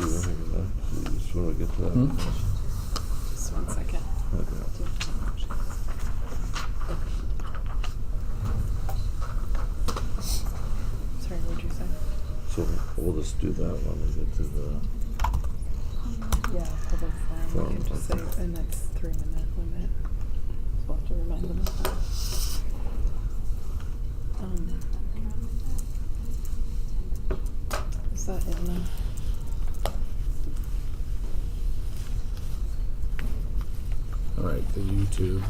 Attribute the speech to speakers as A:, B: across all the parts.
A: Just want to get to that.
B: Just 1 second.
A: Okay.
B: Sorry, what'd you say?
A: So we'll just do that when we get to the.
B: Yeah, public forum,
A: Forum,
B: you can just say,
A: okay.
B: and that's 3-minute limit. So we'll have to remind them of that. Is that in the?
C: All right, the YouTube.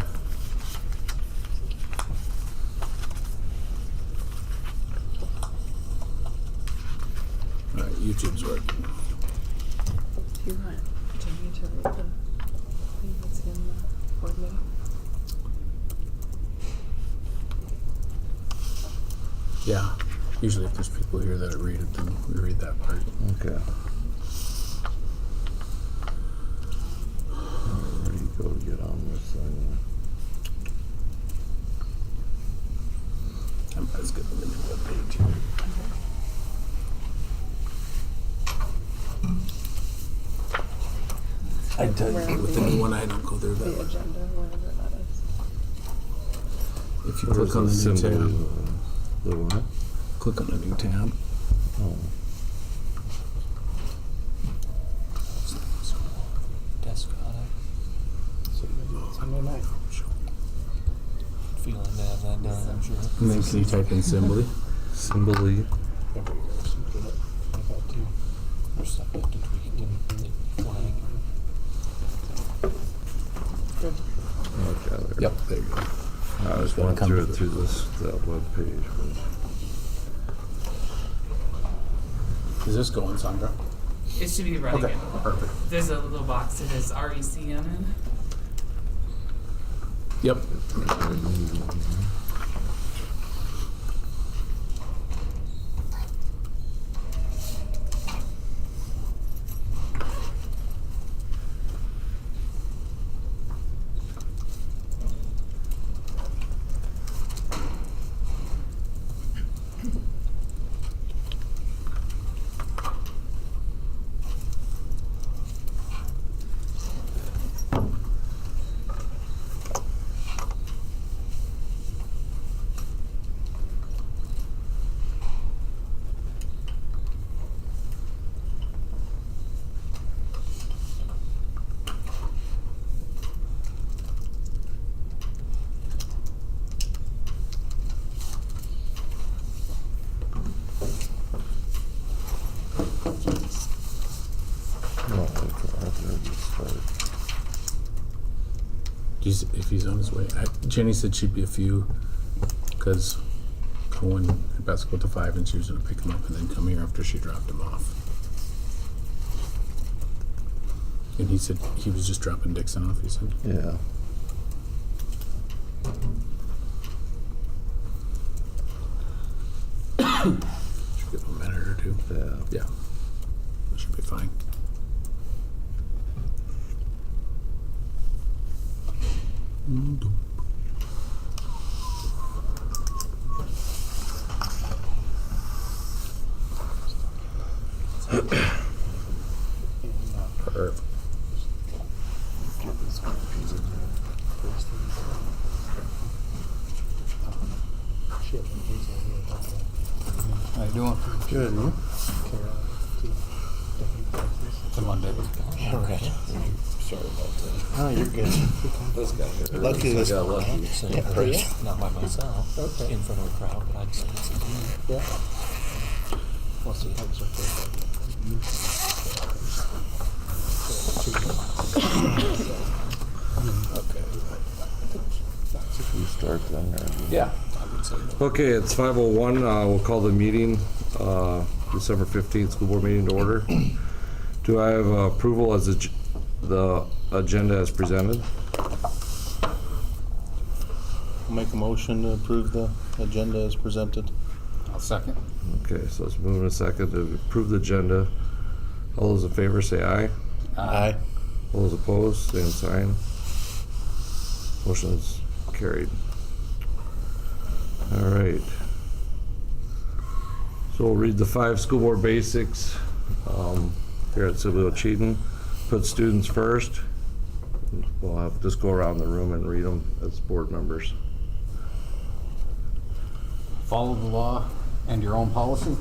C: All right, YouTube's working.
B: Do you want Jamie to read the thing that's in the board meeting?
C: Yeah, usually if there's people here that read it, then we read that part.
A: Okay. Where do you go to get on this thing?
C: I might as well get the new webpage here. I tell
B: Where
C: you, with the new one, I don't go there that
B: The
C: much.
B: agenda, wherever that is.
C: If you
A: What
C: click
A: is
C: on the new
A: symbol?
C: tab,
A: The what?
C: click on the new tab.
A: Oh.
D: Desk on it. So maybe it's Sunday night. Feeling to have that done, I'm sure.
C: And then can you type in Symbly?
A: Symbol-y.
D: Every year, something I've had to. There's stuff I have to tweak and flag.
B: Good.
A: Okay, there.
C: Yep, there you go.
A: I was
C: Just gotta
A: going
C: come
A: through
C: to
A: it
C: the-
A: through that web page.
C: Is this going, Sandra?
E: It should be running.
C: Okay, perfect.
E: There's a little box that has REC on it.
C: Yep.
A: No, Arthur just started.
C: If he's on his way. Jenny said she'd be a few, because Cohen had best go to 5 and she was going to pick him up and then come here after she dropped him off. And he said he was just dropping Dixon off, he said.
A: Yeah.
C: Should give him a minute or two.
A: Yeah.
C: Yeah. That should be fine. Perfect.
D: Give this computer first thing. Shit, when he's over here about that.
C: How you doing?
A: Good, huh?
D: Carol, to different places.
C: It's a Monday.
D: Yeah, right.
A: Sorry about that.
D: Oh, you're good.
A: This guy.
D: Lucky this
A: got
D: one,
A: lucky.
D: huh?
E: So
D: Yeah, right.
E: not by myself,
D: Okay.
E: in front of a crowd, but I just didn't see you.
D: Yeah. Well, see, that was okay.
A: We start then. Or?
C: Yeah.
A: Okay, it's 5:01. We'll call the meeting, December 15th, school board meeting to order. Do I have approval as the agenda as presented?
F: I'll make a motion to approve the agenda as presented.
C: I'll second.
A: Okay, so let's move in a second to approve the agenda. All those in favor say aye.
F: Aye.
A: All those opposed, same sign. Motion's carried. All right. So we'll read the 5 school board basics. here at Sibley Cheaton. Put students first. We'll have, just go around the room and read them as board members.
G: Follow the law and your own policy.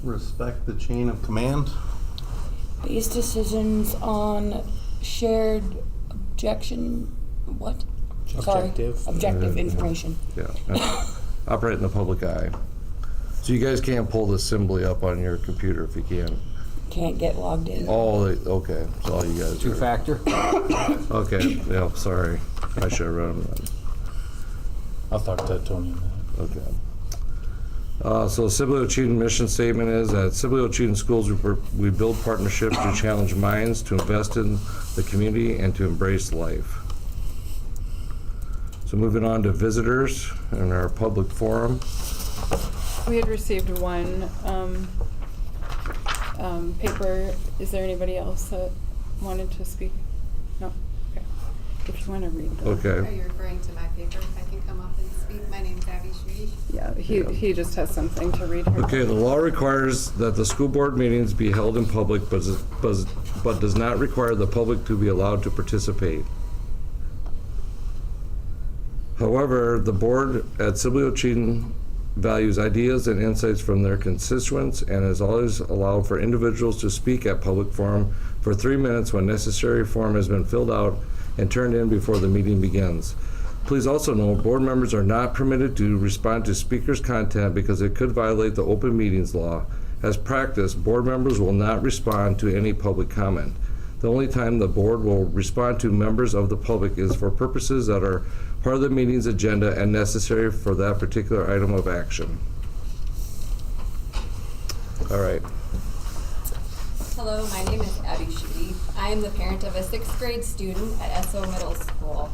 F: Respect the chain of command.
H: Base decisions on shared what? Sorry. Objective information.
A: Yeah. And operate in the public eye. So you guys can't pull the assembly up on your computer if you can.
H: Can't get logged in.
A: Okay, so all you guys are.
G: Two-factor.
A: Okay, yeah, sorry. I should have run them then.
C: I'll talk to Tony on that.
A: Okay. So Sibley Cheaton mission statement is at Sibley Cheaton Schools, we build partnerships to challenge minds, to invest in the community, and to embrace life. So moving on to visitors and our public forum.
B: We had received one paper. Is there anybody else that wanted to speak? No? Okay. If you want to read them.
I: Are
A: Okay.
I: you referring to my paper? I can come up and speak. My name's Abby Shree.
B: Yeah, he just has something to read.
A: Okay, the law requires that the school board meetings be held in public, but does not require the public to be allowed to participate. However, the board at Sibley Cheaton values ideas and insights from their constituents and has always allowed for individuals to speak at public forum for 3 minutes when necessary form has been filled out and turned in before the meeting begins. Please also note, board members are not permitted to respond to speakers' content because it could violate the open meetings law. As practice, board members will not respond to any public comment. The only time the board will respond to members of the public is for purposes that are part of the meeting's agenda and necessary for that particular item of action. All right.
I: Hello, my name is Abby Shree. I am the parent of a 6th grade student at SO Middle School.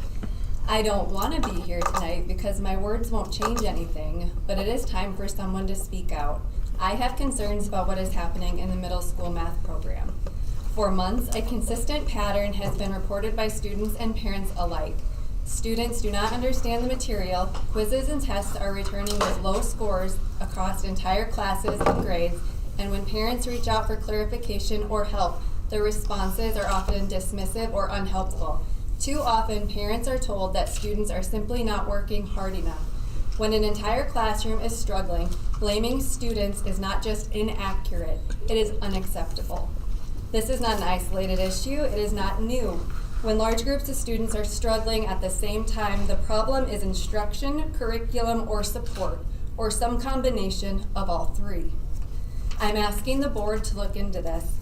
I: I don't want to be here tonight because my words won't change anything, but it is time for someone to speak out. I have concerns about what is happening in the middle school math program. For months, a consistent pattern has been reported by students and parents alike. Students do not understand the material, quizzes and tests are returning with low scores across entire classes and grades, and when parents reach out for clarification or help, the responses are often dismissive or unhelpful. Too often, parents are told that students are simply not working hard enough. When an entire classroom is struggling, blaming students is not just inaccurate, it is unacceptable. This is not an isolated issue, it is not new. When large groups of students are struggling at the same time, the problem is instruction, curriculum, or support, or some combination of all three. I'm asking the board to look into this.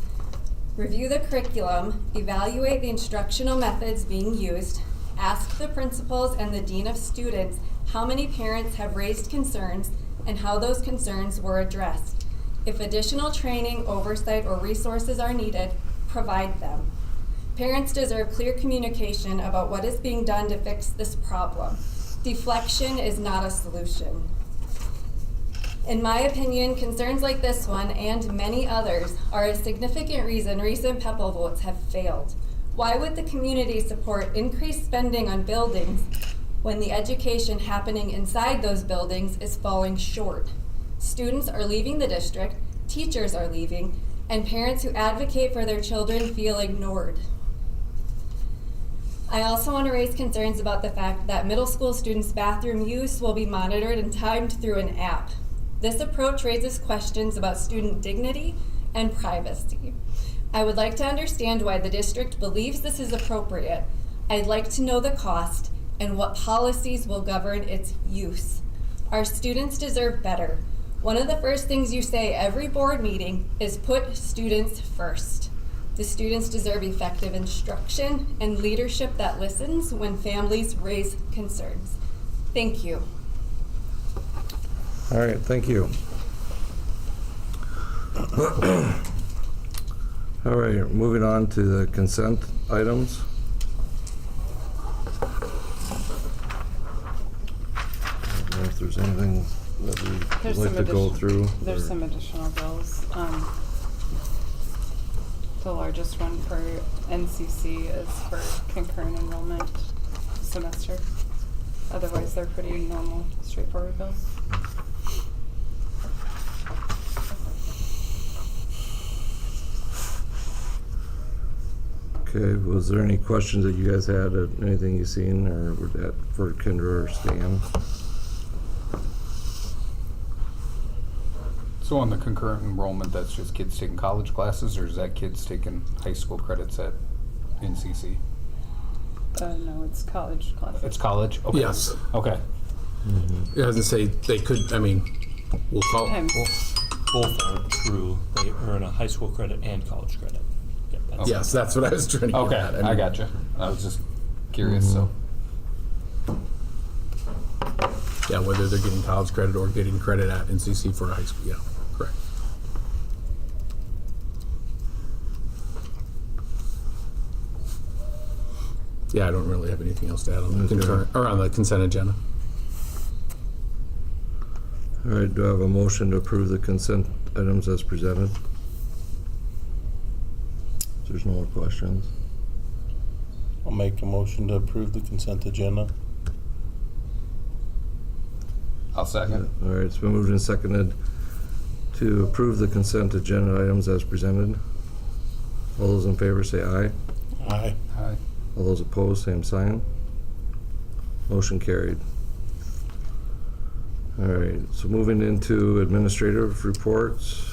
I: Review the curriculum, evaluate the instructional methods being used, ask the principals and the dean of students how many parents have raised concerns and how those concerns were addressed. If additional training, oversight, or resources are needed, provide them. Parents deserve clear communication about what is being done to fix this problem. Deflection is not a solution. In my opinion, concerns like this one and many others are a significant reason recent PEPAL votes have failed. Why would the community support increased spending on buildings when the education happening inside those buildings is falling short? Students are leaving the district, teachers are leaving, and parents who advocate for their children feel ignored. I also want to raise concerns about the fact that middle school students' bathroom use will be monitored and timed through an app. This approach raises questions about student dignity and privacy. I would like to understand why the district believes this is appropriate. I'd like to know the cost and what policies will govern its use. Our students deserve better. One of the first things you say every board meeting is put students first. The students deserve effective instruction and leadership that listens when families raise concerns. Thank you.
A: All right, thank you. All right, moving on to the consent items. I don't know if there's anything that we would like to go through.
B: There's
A: or-
B: some additional bills. The largest one for NCC is for concurrent enrollment semester. Otherwise, they're pretty normal, straightforward bills.
A: Okay, was there any questions that you guys had, anything you seen, or were that for Kendra or Stan?
G: So on the concurrent enrollment, that's just kids taking college classes, or is that kids taking high school credits at NCC?
B: No, it's college classes.
G: It's college? Okay.
C: Yes.
G: Okay.
C: It doesn't say they could, I mean, we'll call,
B: Sometimes.
E: Both are true. They earn a high school credit and college credit. Yep, that's it.
C: yes, that's what I was trying to get
G: Okay,
C: at.
G: I
C: mean,
G: gotcha. I was just curious, so.
C: Yeah, whether they're getting college credit or getting credit at NCC for a high school, yeah, correct. Yeah, I don't really have anything else to add on the
A: Okay.
C: concurrent, or on the consent agenda.
A: All right, do I have a motion to approve the consent items as presented? If there's no more questions.
F: I'll make a motion to approve the consent agenda.
G: I'll second.
A: All right, it's been moved and seconded to approve the consent agenda items as presented. All those in favor say aye.
F: Aye.
G: Aye.
A: All those opposed, same sign. Motion carried. All right, so moving into administrative reports.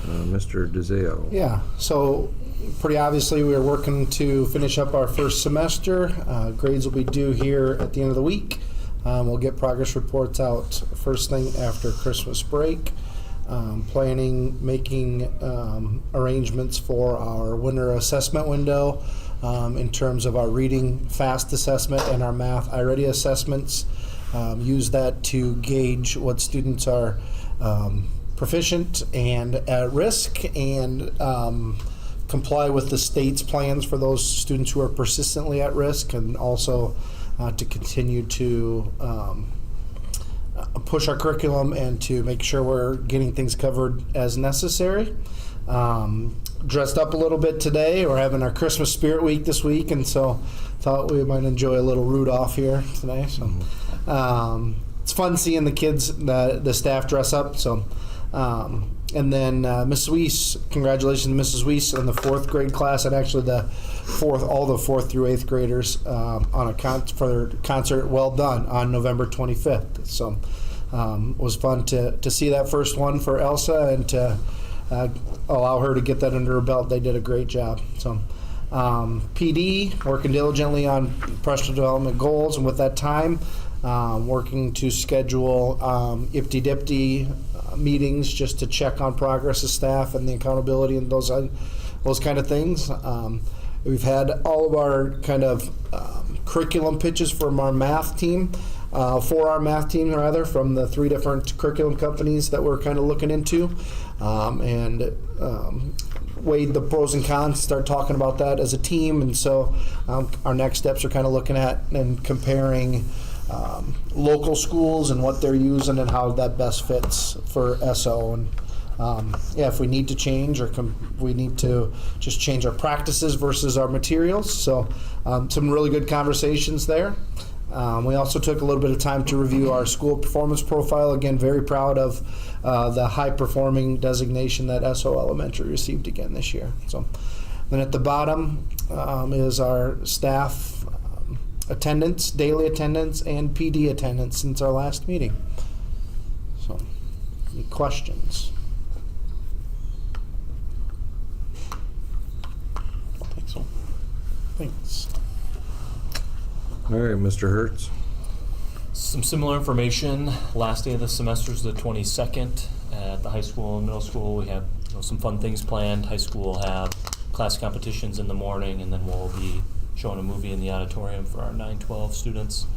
A: Mr. DeZeo.
D: Yeah, so pretty obviously we are working to finish up our first semester. Grades will be due here at the end of the week. We'll get progress reports out first thing after Christmas break. Planning, making arrangements for our winter assessment window in terms of our reading fast assessment and our math iReady assessments. Use that to gauge what students are proficient and at risk, and comply with the state's plans for those students who are persistently at risk, and also to continue to push our curriculum and to make sure we're getting things covered as necessary. Dressed up a little bit today. We're having our Christmas Spirit Week this week, and so thought we might enjoy a little Rudolph here today. So it's fun seeing the kids, the staff dress up. So. And then Mrs. Weiss, congratulations to Mrs. Weiss and the 4th grade class, and actually all the 4th through 8th graders on a for their concert Well Done on November 25th. So it was fun to see that first one for Elsa and to allow her to get that under her belt. They did a great job. So PD, working diligently on professional development goals, and with that time, working to schedule IPTY-DIPTY meetings just to check on progress of staff and the accountability and those kind of things. We've had all of our kind of curriculum pitches from our math team, for our math team rather, from the 3 different curriculum companies that we're kind of looking into, and weighed the pros and cons, start talking about that as a team. And so our next steps are kind of looking at and comparing local schools and what they're using and how that best fits for SO. And if we need to change or we need to just change our practices versus our materials. So some really good conversations there. We also took a little bit of time to review our school performance profile. Again, very proud of the high performing designation that SO Elementary received again this year. So then at the bottom is our staff attendance, daily attendance, and PD attendance since our last meeting. So, any questions?
F: I think so.
D: Thanks.
A: All right, Mr. Hertz.
E: Some similar information. Last day of the semester is the 22nd. At the high school and middle school, we have some fun things planned. High school will have class competitions in the morning, and then we'll be showing a movie in the auditorium for our 9-12 students,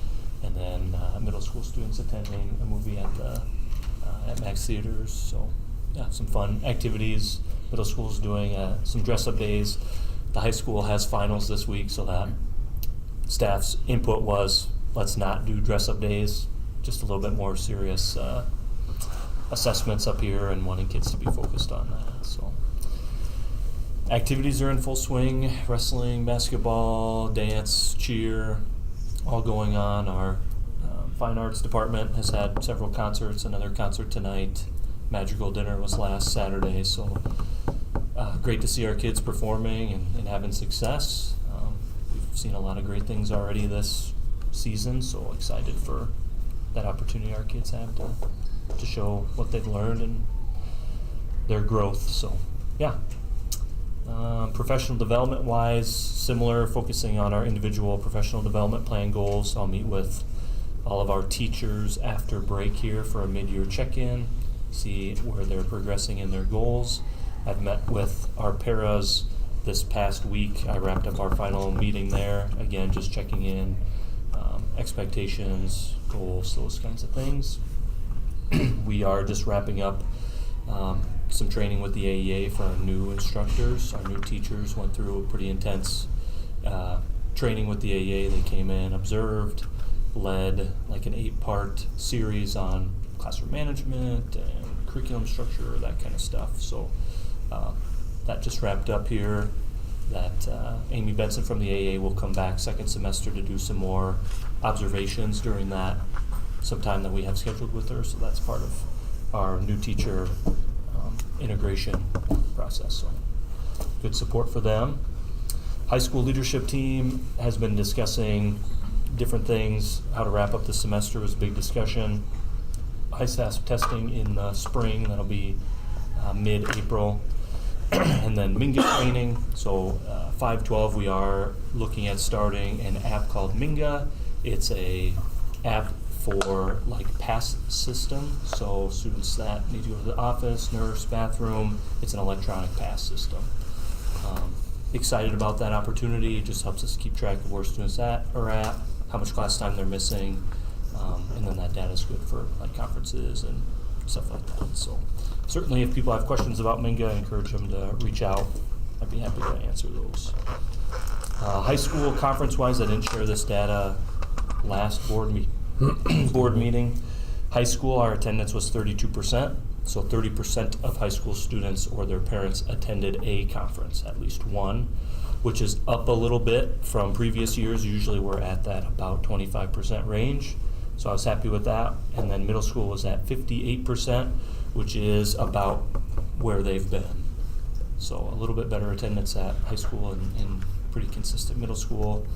E: and then middle school students attending a movie at Max Theaters. So yeah, some fun activities. Middle school's doing some dress-up days. The high school has finals this week, so that staff's input was, let's not do dress-up days, just a little bit more serious assessments up here and wanting kids to be focused on that. So activities are in full swing: wrestling, basketball, dance, cheer, all going on. Our fine arts department has had several concerts, another concert tonight. Magical dinner was last Saturday, so great to see our kids performing and having success. We've seen a lot of great things already this season, so excited for that opportunity our kids have to show what they've learned and their growth. So, yeah. Professional development wise, similar, focusing on our individual professional development plan goals. I'll meet with all of our teachers after break here for a mid-year check-in, see where they're progressing in their goals. I've met with our paras this past week. I wrapped up our final meeting there. Again, just checking in, expectations, goals, those kinds of things. We are just wrapping up some training with the AEA for our new instructors. Our new teachers went through a pretty intense training with the AEA. They came in, observed, led like an 8-part series on classroom management and curriculum structure, that kind of stuff. So that just wrapped up here. That Amy Benson from the AEA will come back second semester to do some more observations during that some time that we have scheduled with her. So that's part of our new teacher integration process. So good support for them. High school leadership team has been discussing different things. How to wrap up the semester was a big discussion. ISASP testing in the spring, that'll be mid-April. And then Minga training. So 5/12 we are looking at starting an app called Minga. It's a app for like pass system. So students that need to go to the office, nurse, bathroom, it's an electronic pass system. Excited about that opportunity. It just helps us keep track of where students are at, how much class time they're missing, and then that data is good for like conferences and stuff like that. So certainly if people have questions about Minga, I encourage them to reach out. I'd be happy to answer those. High school conference-wise, I didn't share this data last board meeting. High school, our attendance was 32%. So 30% of high school students or their parents attended a conference, at least one, which is up a little bit from previous years. Usually we're at that about 25% range. So I was happy with that. And then middle school was at 58%, which is about where they've been. So a little bit better attendance at high school and pretty consistent middle school.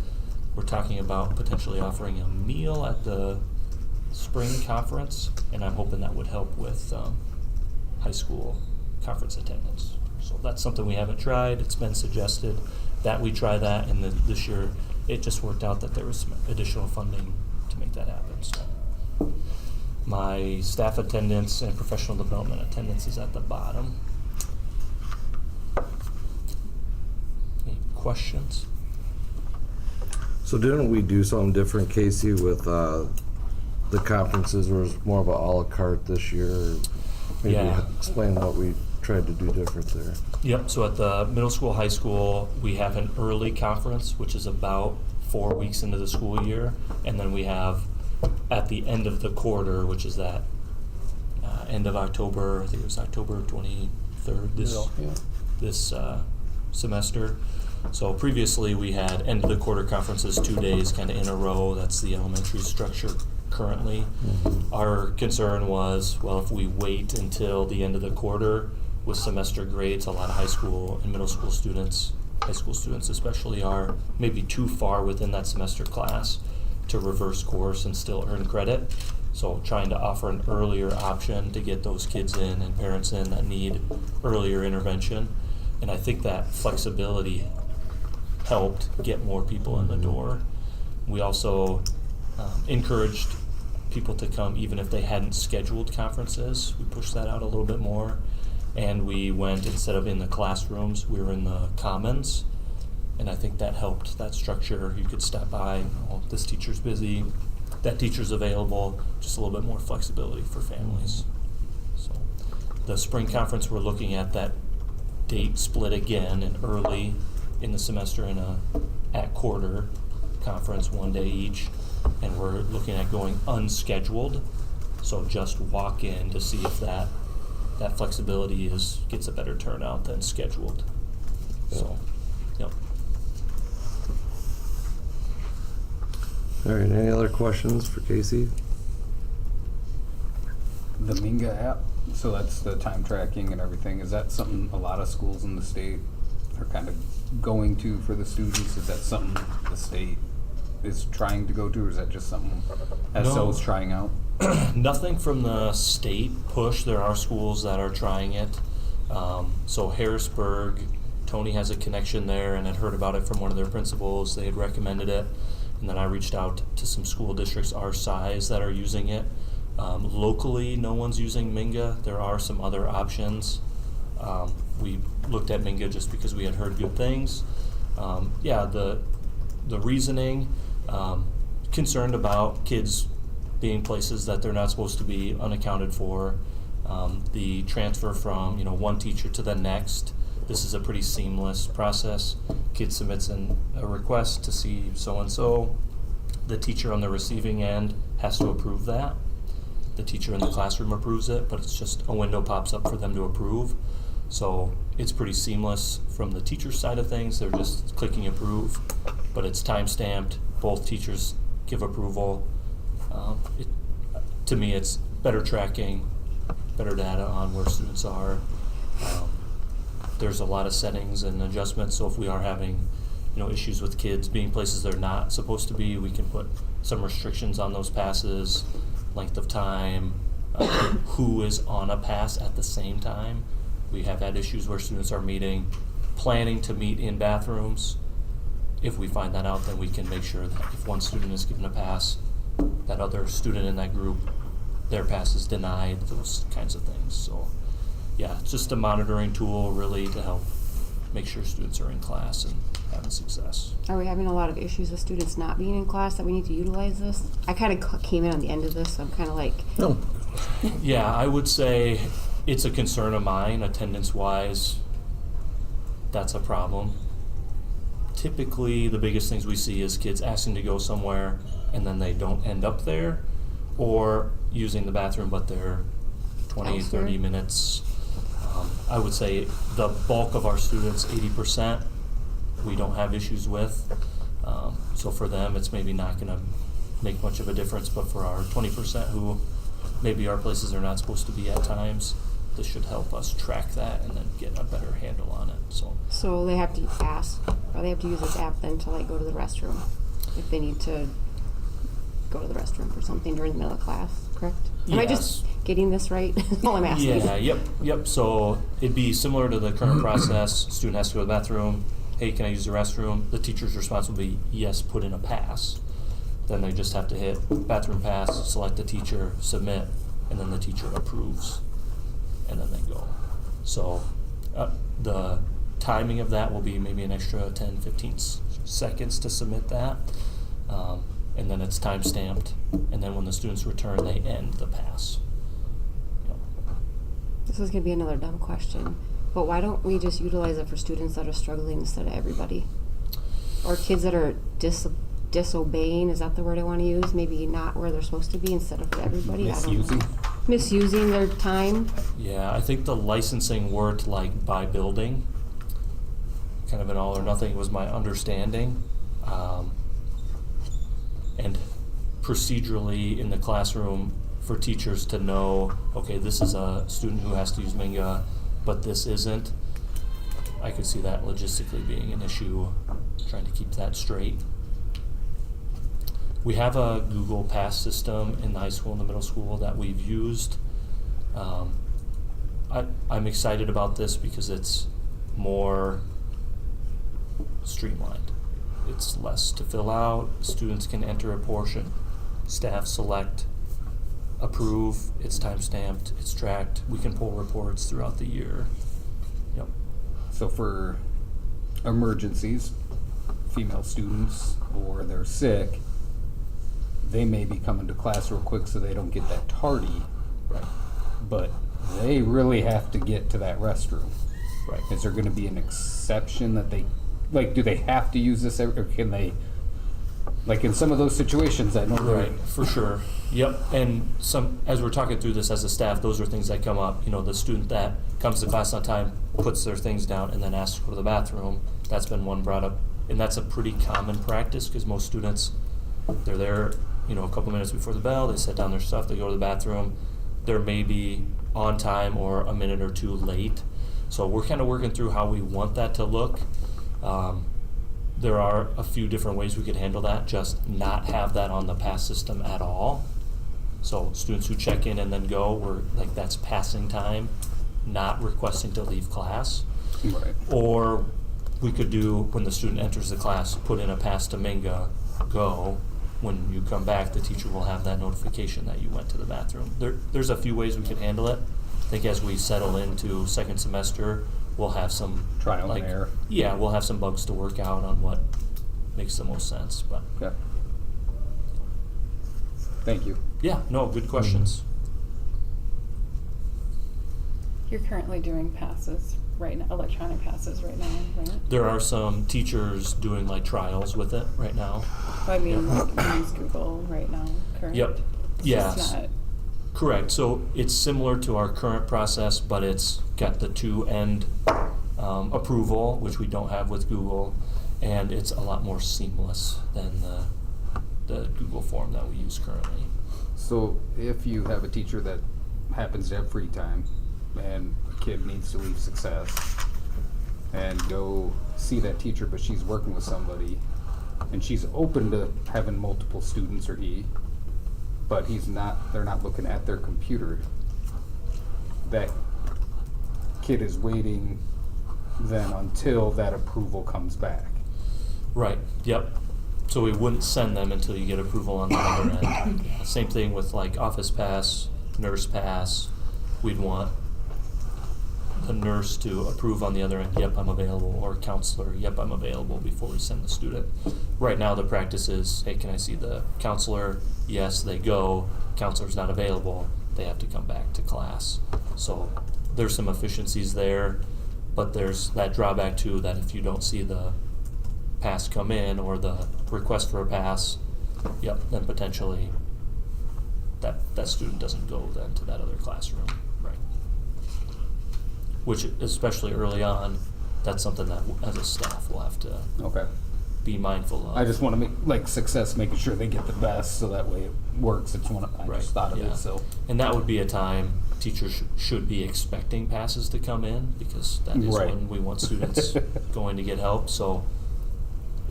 E: We're talking about potentially offering a meal at the spring conference, and I'm hoping that would help with high school conference attendance. So that's something we haven't tried. It's been suggested that we try that, and this year it just worked out that there was some additional funding to make that happen. So my staff attendance and professional development attendance is at the bottom. Any questions?
A: So didn't we do something different, Casey, with the conferences where it's more of a la carte this year? Maybe
E: Yeah.
A: explain what we tried to do different there.
E: Yep, so at the middle school, high school, we have an early conference, which is about 4 weeks into the school year. And then we have at the end of the quarter, which is that end of October, I think it was October 23rd this semester. So previously we had end of the quarter conferences 2 days kind of in a row. That's the elementary structure currently. Our concern was, well, if we wait until the end of the quarter with semester grades, a lot of high school and middle school students, high school students especially, are maybe too far within that semester class to reverse course and still earn credit. So trying to offer an earlier option to get those kids in and parents in that need earlier intervention. And I think that flexibility helped get more people in the door. We also encouraged people to come even if they hadn't scheduled conferences. We pushed that out a little bit more. And we went, instead of in the classrooms, we were in the commons. And I think that helped that structure. You could stop by, oh, this teacher's busy, that teacher's available, just a little bit more flexibility for families. So the spring conference, we're looking at that date split again, and early in the semester and at quarter conference, 1 day each. And we're looking at going unscheduled, so just walk in to see if that flexibility gets a better turnout than scheduled. So, yep.
A: All right, any other questions for Casey?
G: The Minga app? So that's the time tracking and everything. Is that something a lot of schools in the state are kind of going to for the students? Is that something the state is trying to go to, or is that just something SO is trying out?
E: Nothing from the state push. There are schools that are trying it. So Harrisburg, Tony has a connection there and had heard about it from one of their principals. They had recommended it. And then I reached out to some school districts our size that are using it. Locally, no one's using Minga. There are some other options. We looked at Minga just because we had heard good things. The reasoning, concerned about kids being places that they're not supposed to be, unaccounted for. The transfer from one teacher to the next. This is a pretty seamless process. Kid submits a request to see so-and-so. The teacher on the receiving end has to approve that. The teacher in the classroom approves it, but it's just a window pops up for them to approve. So it's pretty seamless from the teacher's side of things. They're just clicking approve, but it's time-stamped. Both teachers give approval. To me, it's better tracking, better data on where students are. There's a lot of settings and adjustments, so if we are having issues with kids being places they're not supposed to be, we can put some restrictions on those passes, length of time, who is on a pass at the same time. We have had issues where students are planning to meet in bathrooms. If we find that out, then we can make sure that if one student is given a pass, that other student in that group, their pass is denied, those kinds of things. So yeah, it's just a monitoring tool really to help make sure students are in class and having success.
J: Are we having a lot of issues with students not being in class that we need to utilize this? I kind of came in on the end of this, so I'm kind of like...
C: No.
E: Yeah, I would say it's a concern of mine, attendance-wise. That's a problem. Typically, the biggest things we see is kids asking to go somewhere and then they don't end up there, or using the bathroom but they're 20,
J: Elsewhere.
E: 30 minutes. I would say the bulk of our students, 80%, we don't have issues with. So for them, it's maybe not going to make much of a difference, but for our 20% who maybe are places they're not supposed to be at times, this should help us track that and then get a better handle on it.
J: So they have to ask, or they have to use this app then to go to the restroom if they need to go to the restroom or something during the middle of class, correct? Am I just getting this right? That's all I'm asking.
E: Yeah, yep. So it'd be similar to the current process. Student has to go to the bathroom. Hey, can I use the restroom? The teacher's response will be, yes, put in a pass. Then they just have to hit bathroom pass, select the teacher, submit, and then the teacher approves, and then they go. So the timing of that will be maybe an extra 10, 15 seconds to submit that. And then it's time stamped, and then when the students return, they end the pass.
J: This is going to be another dumb question, but why don't we just utilize it for students that are struggling instead of everybody? Or kids that are disobeying, is that the word I want to use? Maybe not where they're supposed to be instead of for everybody?
G: Misusing?
J: I don't know. Misusing their time?
E: Yeah, I think the licensing worked by building, kind of an all or nothing was my understanding. And procedurally in the classroom for teachers to know, okay, this is a student who has to use Minga, but this isn't. I could see that logistically being an issue, trying to keep that straight. We have a Google Pass system in the high school and the middle school that we've used. I'm excited about this because it's more streamlined. It's less to fill out. Students can enter a portion. Staff select, approve. It's time stamped. It's tracked. We can pull reports throughout the year. Yep.
G: So for emergencies, female students, or they're sick, they may be coming to class real quick so they don't get that tardy.
E: Right.
G: But they really have to get to that restroom.
E: Right.
G: Is there going to be an exception that they, do they have to use this, or can they, in some of those situations, I don't really.
E: Right, for sure. Yep, and as we're talking through this as a staff, those are things that come up. The student that comes to class on time, puts their things down, and then asks to go to the bathroom. That's been one brought up, and that's a pretty common practice because most students, they're there, a couple minutes before the bell, they set down their stuff, they go to the bathroom, They're maybe on time or a minute or two late. So we're kind of working through how we want that to look. There are a few different ways we could handle that, just not have that on the pass system at all. So students who check in and then go, that's passing time, not requesting to leave class.
G: Right.
E: Or we could do, when the student enters the class, put in a pass to Minga, go. When you come back, the teacher will have that notification that you went to the bathroom. There's a few ways we could handle it. I think as we settle into second semester, we'll have some
G: Trial and error.
E: Yeah, we'll have some bugs to work out on what makes the most sense. But
G: Okay. Thank you.
E: yeah, no, good questions.
B: You're currently doing passes right now, electronic passes right now, right?
E: There are some teachers doing like trials with it right now.
B: I mean,
E: Yeah.
B: like, use Google right now, correct?
E: Yep.
B: It's
E: Yes.
B: just not,
E: Correct. So it's similar to our current process, but it's got the two-end approval, which we don't have with Google, and it's a lot more seamless than the Google form that we use currently.
G: So if you have a teacher that happens to have free time and a kid needs to leave Success and go see that teacher, but she's working with somebody and she's open to having multiple students or but they're not looking at their computer, that kid is waiting then until that approval comes back.
E: Right. Yep. So we wouldn't send them until you get approval on the other end. Same thing with like Office Pass, Nurse Pass. We'd want the nurse to approve on the other end, yep, I'm available, or counselor, yep, I'm available, before we send the student. Right now, the practice is, hey, can I see the counselor? Yes, they go. Counselor's not available. They have to come back to class. So there's some efficiencies there, but there's that drawback too, that if you don't see the pass come in or the request for a pass, yep, then potentially that student doesn't go then to that other classroom, right? Which, especially early on, that's something that as a staff we'll have to
G: Okay.
E: be mindful of.
G: I just want to make, like, Success, making sure they get the best so that way it works. It's one I
E: Right,
G: just thought of
E: yeah.
G: it, so.
E: And that would be a time teachers should be expecting passes to come in, because that is
G: Right.
E: when we want students going to get help. So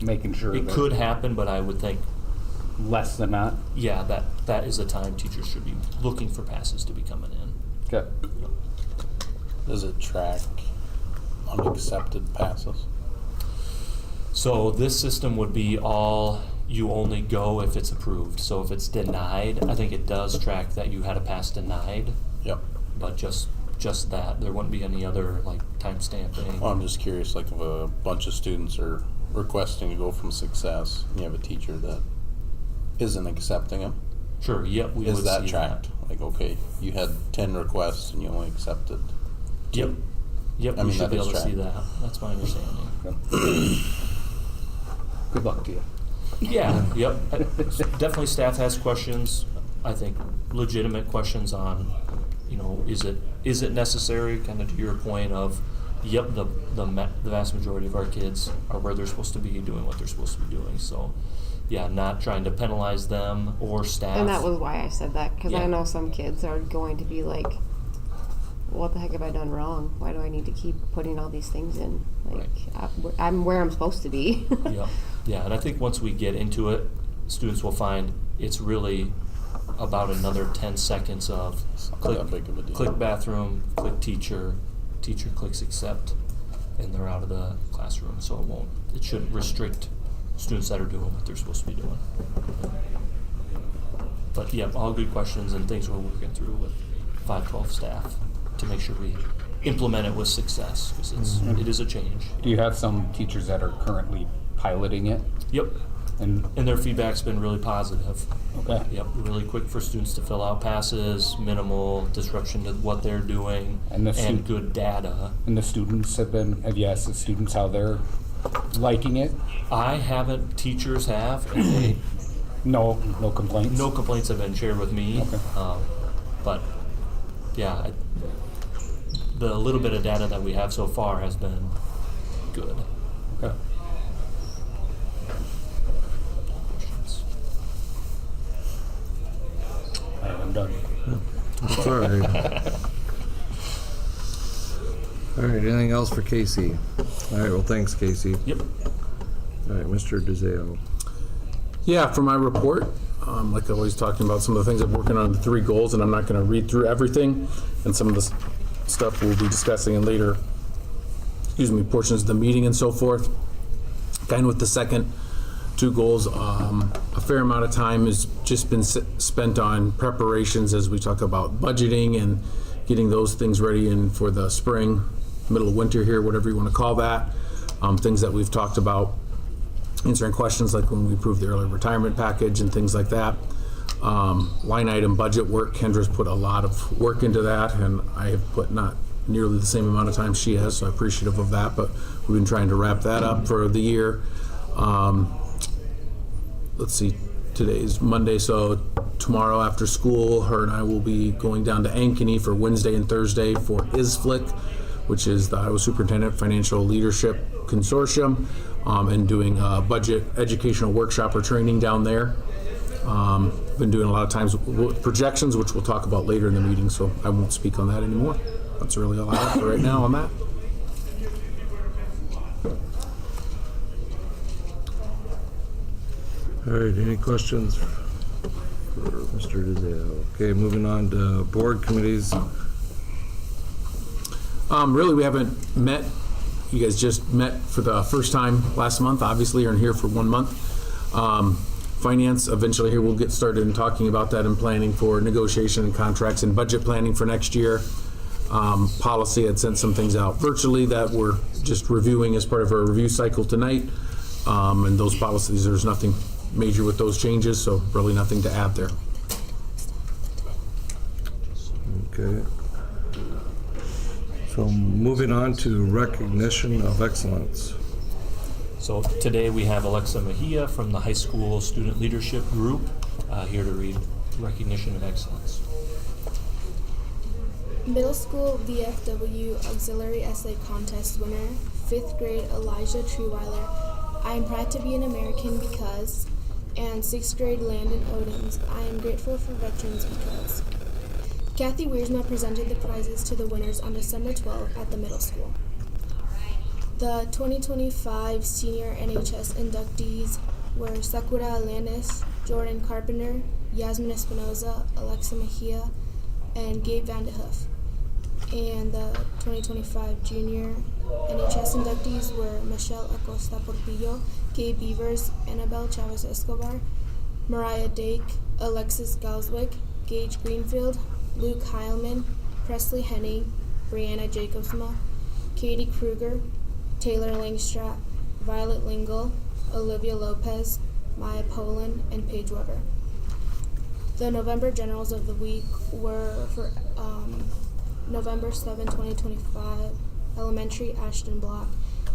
G: Making sure
E: it
G: that
E: could happen, but I would think,
G: less than not.
E: yeah, that is a time teachers should be looking for passes to be coming in.
G: Okay.
F: Does it track unaccepted passes?
E: So this system would be all, you only go if it's approved. So if it's denied, I think it does track that you had a pass denied,
F: Yep.
E: but just that. There wouldn't be any other like time stamping.
F: Well, I'm just curious, like if a bunch of students are requesting to go from Success, and you have a teacher that isn't accepting them,
E: Sure, yep, we would
F: is
E: see
F: that tracked? Like, okay, you had 10 requests and you only accepted
E: Yep,
F: 2.
E: yep,
F: I
E: we
F: mean,
E: should
F: that
E: be
F: is
E: able to see
F: tracked.
E: that. That's my understanding.
G: Good luck to you.
E: Yeah, yep. Definitely staff has questions, I think legitimate questions on, is it necessary, kind of to your point of, yep, the vast majority of our kids are where they're supposed to be, doing what they're supposed to be doing. So, yeah, not trying to penalize them or staff.
J: And that was why I said that, because
E: Yeah.
J: I know some kids are going to be like, what the heck have I done wrong? Why do I need to keep putting all these things in? Like, I'm where I'm supposed to be.
E: Yep. Yeah, and I think once we get into it, students will find it's really about another 10 seconds of
F: not that big of a deal.
E: click bathroom, click teacher clicks accept, and they're out of the classroom. So it shouldn't restrict students that are doing what they're supposed to be doing. But yeah, all good questions and things we're working through with 512 staff to make sure we implement it with success, because it is a change.
G: Do you have some teachers that are currently piloting it?
E: Yep.
G: And
E: And their feedback's been really positive.
G: okay.
E: Yep, really quick for students to fill out passes, minimal disruption to what they're doing,
G: And the
E: good data.
G: And the students have you asked the students how they're liking it?
E: I haven't, teachers have, and
G: No complaints?
E: no complaints have been shared with me.
G: Okay.
E: But, yeah, the little bit of data that we have so far has been good.
G: Okay. I'm done.
A: That's all right. All right, anything else for Casey? All right, well, thanks, Casey.
E: Yep.
A: All right, Mr. DeZeo.
C: Yeah, for my report, like always talking about some of the things I'm working on, the 3 goals, and I'm not going to read through everything, and some of the stuff we'll be discussing in later, portions of the meeting and so forth. Kind of with the second 2 goals, a fair amount of time has just been spent on preparations as we talk about budgeting and getting those things ready and for the spring, middle of winter here, whatever you want to call that. Things that we've talked about, answering questions like when we approved the early retirement package and things like that. Line item budget work, Kendra's put a lot of work into that, and I have put not nearly the same amount of time she has, so I'm appreciative of that, but we've been trying to wrap that up for the year. Let's see, today's Monday, so tomorrow after school, her and I will be going down to Ankeny for Wednesday and Thursday for ISFLC, which is the Iowa Superintendent Financial Leadership Consortium, and doing a budget educational workshop or training down there. Been doing a lot of times projections, which we'll talk about later in the meeting, so I won't speak on that anymore. That's really all I have for right now on that.
A: All right, any questions for Mr. DeZeo? Okay, moving on to board committees.
C: Really, we haven't met. You guys just met for the first time last month, obviously, are here for 1 month. Finance, eventually here we'll get started in talking about that and planning for negotiation and contracts and budget planning for next year. Policy had sent some things out virtually that we're just reviewing as part of our review cycle tonight. And those policies, there's nothing major with those changes, so really nothing to add there.
A: Okay. So moving on to recognition of excellence.
E: So today we have Alexa Mejia from the high school student leadership group here to read recognition of excellence.
K: Middle school VFW auxiliary essay contest winner, 5th grade Elijah Treeweiler. I am proud to be an American because, and 6th grade Landon Odins. I am grateful for veterans because. Kathy Wiersma presented the prizes to the winners on December 12th at the middle school. The 2025 senior NHS inductees were Sakura Landis, Jordan Carpenter, Yasmin Espinoza, Alexa Mejia, and Gabe Vandehoof. And the 2025 junior NHS inductees were Michelle Acosta Portillo, Gabe Beavers, Annabelle Chavez Escobar, Mariah Dake, Alexis Galswick, Gage Greenfield, Luke Heilman, Presley Henning, Brianna Jacobsma, Katie Kruger, Taylor Langstraat, Violet Lingle, Olivia Lopez, Maya Poland, and Paige Weber. The November Generals of the Week were for November 7, 2025, Elementary Ashton Block,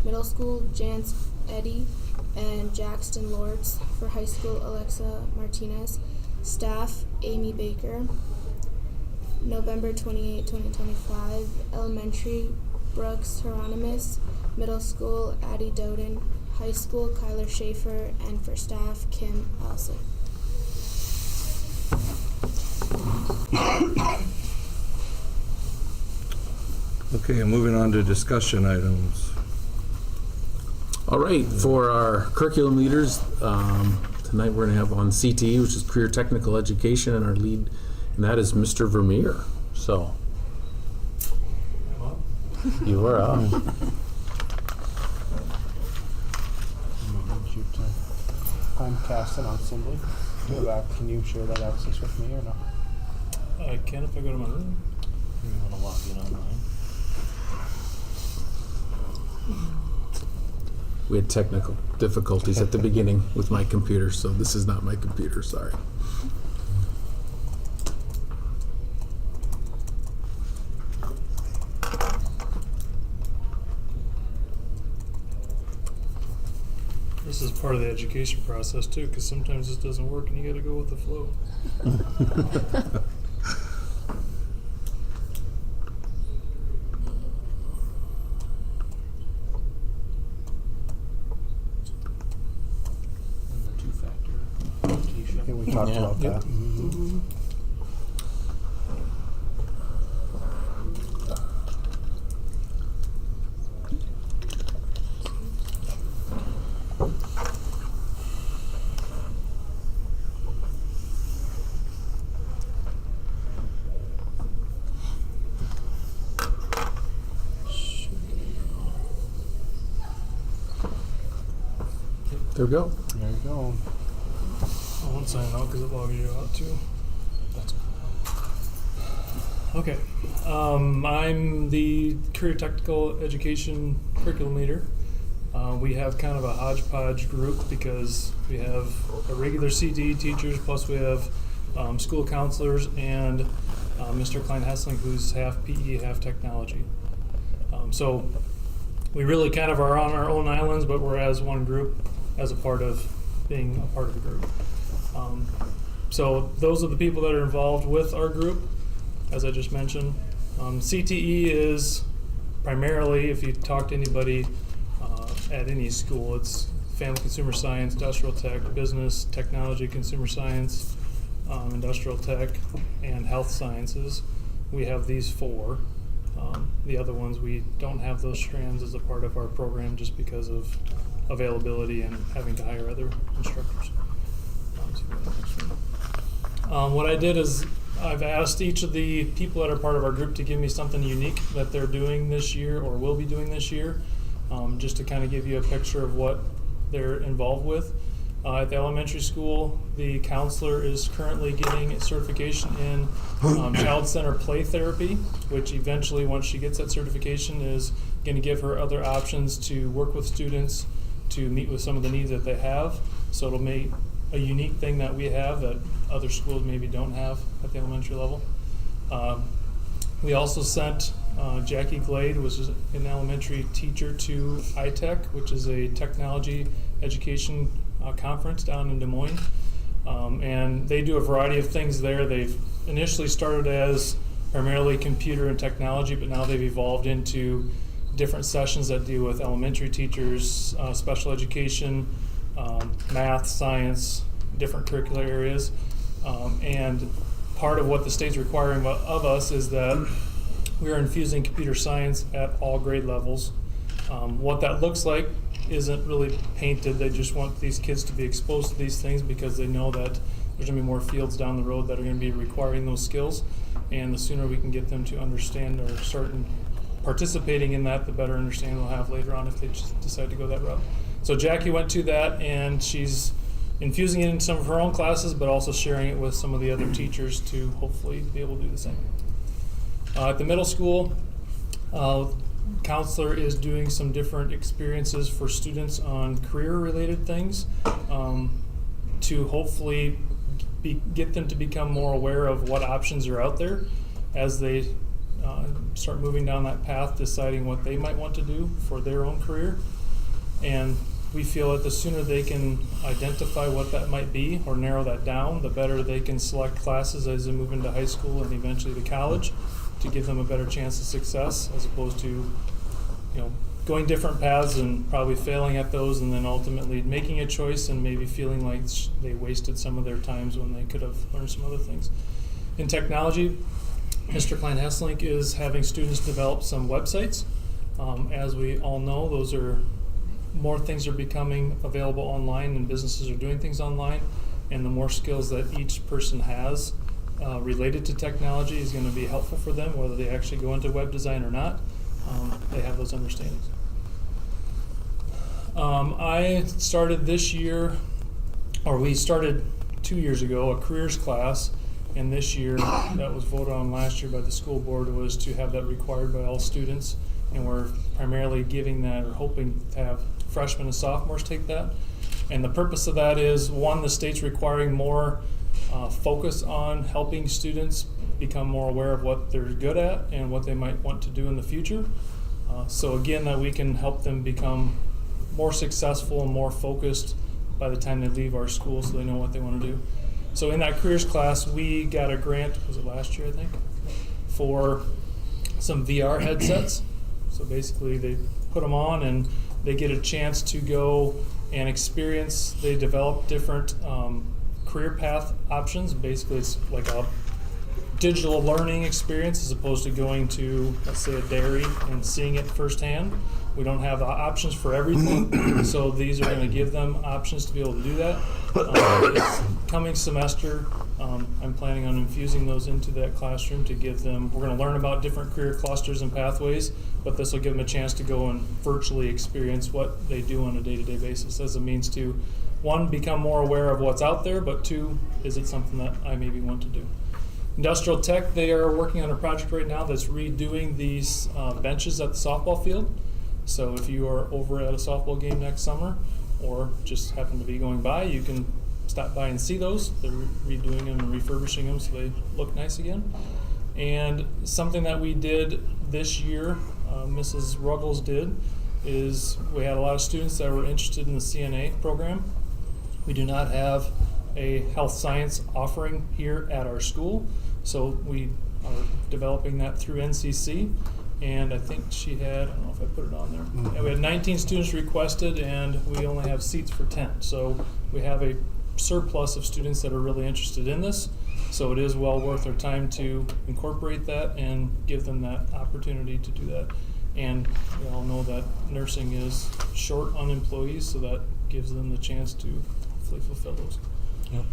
K: Middle School Jance Eddy and Jackson Lords, for High School Alexa Martinez, Staff Amy Baker. November 28, 2025, Elementary Brooks Hieronymus, Middle School Addie Doden, High School Kyler Schaefer, and for staff Kim Alsop.
A: Okay, moving on to discussion items.
C: All right, for our curriculum leaders, tonight we're going to have on CTE, which is Career Technical Education, and our lead, and that is Mr. Vermeer. So, you are up.
D: I'm casting on Assembly. Can you share that access with me or no?
E: I can if I go to my room. You want to log in online?
C: We had technical difficulties at the beginning with my computer, so this is not my computer, sorry.
L: This is part of the education process too, because sometimes this doesn't work and you gotta go with the flow.
E: And the two-factor authentication.
D: Yeah, we talked about that.
C: There we go.
D: There you go.
L: I won't sign out because it logs you out too. Okay. I'm the Career Technical Education Curriculum Leader. We have kind of a hodgepodge group because we have a regular CTE teachers, plus we have school counselors and Mr. Klein Hessling, who's half PE, half technology. So we really kind of are on our own islands, but we're as one group as a part of being a part of a group. So those are the people that are involved with our group, as I just mentioned. CTE is primarily, if you talk to anybody at any school, it's family consumer science, industrial tech, business, technology, consumer science, industrial tech, and health sciences. We have these four. The other ones, we don't have those strands as a part of our program just because of availability and having to hire other instructors. What I did is I've asked each of the people that are part of our group to give me something unique that they're doing this year or will be doing this year, just to kind of give you a picture of what they're involved with. At the elementary school, the counselor is currently getting a certification in child-centered play therapy, which eventually, once she gets that certification, is going to give her other options to work with students to meet with some of the needs that they have. So it'll make a unique thing that we have that other schools maybe don't have at the elementary level. We also sent Jackie Glade, which is an elementary teacher, to iTech, which is a technology education conference down in Des Moines. And they do a variety of things there. They've initially started as primarily computer and technology, but now they've evolved into different sessions that deal with elementary teachers, special education, math, science, different curricular areas. And part of what the state's requiring of us is that we are infusing computer science at all grade levels. What that looks like isn't really painted. They just want these kids to be exposed to these things because they know that there's going to be more fields down the road that are going to be requiring those skills. And the sooner we can get them to understand or start participating in that, the better understanding they'll have later on if they just decide to go that route. So Jackie went to that, and she's infusing it in some of her own classes, but also sharing it with some of the other teachers to hopefully be able to do the same. At the middle school, counselor is doing some different experiences for students on career-related things to hopefully get them to become more aware of what options are out there as they start moving down that path, deciding what they might want to do for their own career. And we feel that the sooner they can identify what that might be or narrow that down, the better they can select classes as they move into high school and eventually to college to give them a better chance of success, as opposed to going different paths and probably failing at those and then ultimately making a choice and maybe feeling like they wasted some of their times when they could have learned some other things. In technology, Mr. Klein Hessling is having students develop some websites. As we all know, those are more things are becoming available online and businesses are doing things online, and the more skills that each person has related to technology is going to be helpful for them, whether they actually go into web design or not. They have those understandings. I started this year, or we started 2 years ago, a careers class, and this year, that was voted on last year by the school board, was to have that required by all students, and we're primarily giving that, or hoping to have freshmen and sophomores take that. And the purpose of that is, one, the state's requiring more focus on helping students become more aware of what they're good at and what they might want to do in the future. So again, that we can help them become more successful and more focused by the time they leave our school, so they know what they want to do. So in that careers class, we got a grant, was it last year I think, for some VR headsets. So basically they put them on and they get a chance to go and experience, they develop different career path options. Basically it's like a digital learning experience as opposed to going to, let's say, a dairy and seeing it firsthand. We don't have options for everything, so these are going to give them options to be able to do that. This coming semester, I'm planning on infusing those into that classroom to give them, we're going to learn about different career clusters and pathways, but this will give them a chance to go and virtually experience what they do on a day-to-day basis as a means to, one, become more aware of what's out there, but two, is it something that I maybe want to do? Industrial Tech, they are working on a project right now that's redoing these benches at the softball field. So if you are over at a softball game next summer or just happen to be going by, you can stop by and see those. They're redoing them and refurbishing them so they look nice again. And something that we did this year, Mrs. Ruggles did, is we had a lot of students that were interested in the CNA program. We do not have a health science offering here at our school, so we are developing that through NCC. And I think she had, I don't know if I put it on there. Yeah, we had 19 students requested, and we only have seats for 10. So we have a surplus of students that are really interested in this. So it is well worth their time to incorporate that and give them that opportunity to do that. And we all know that nursing is short on employees, so that gives them the chance to hopefully fulfill those.
E: Yep.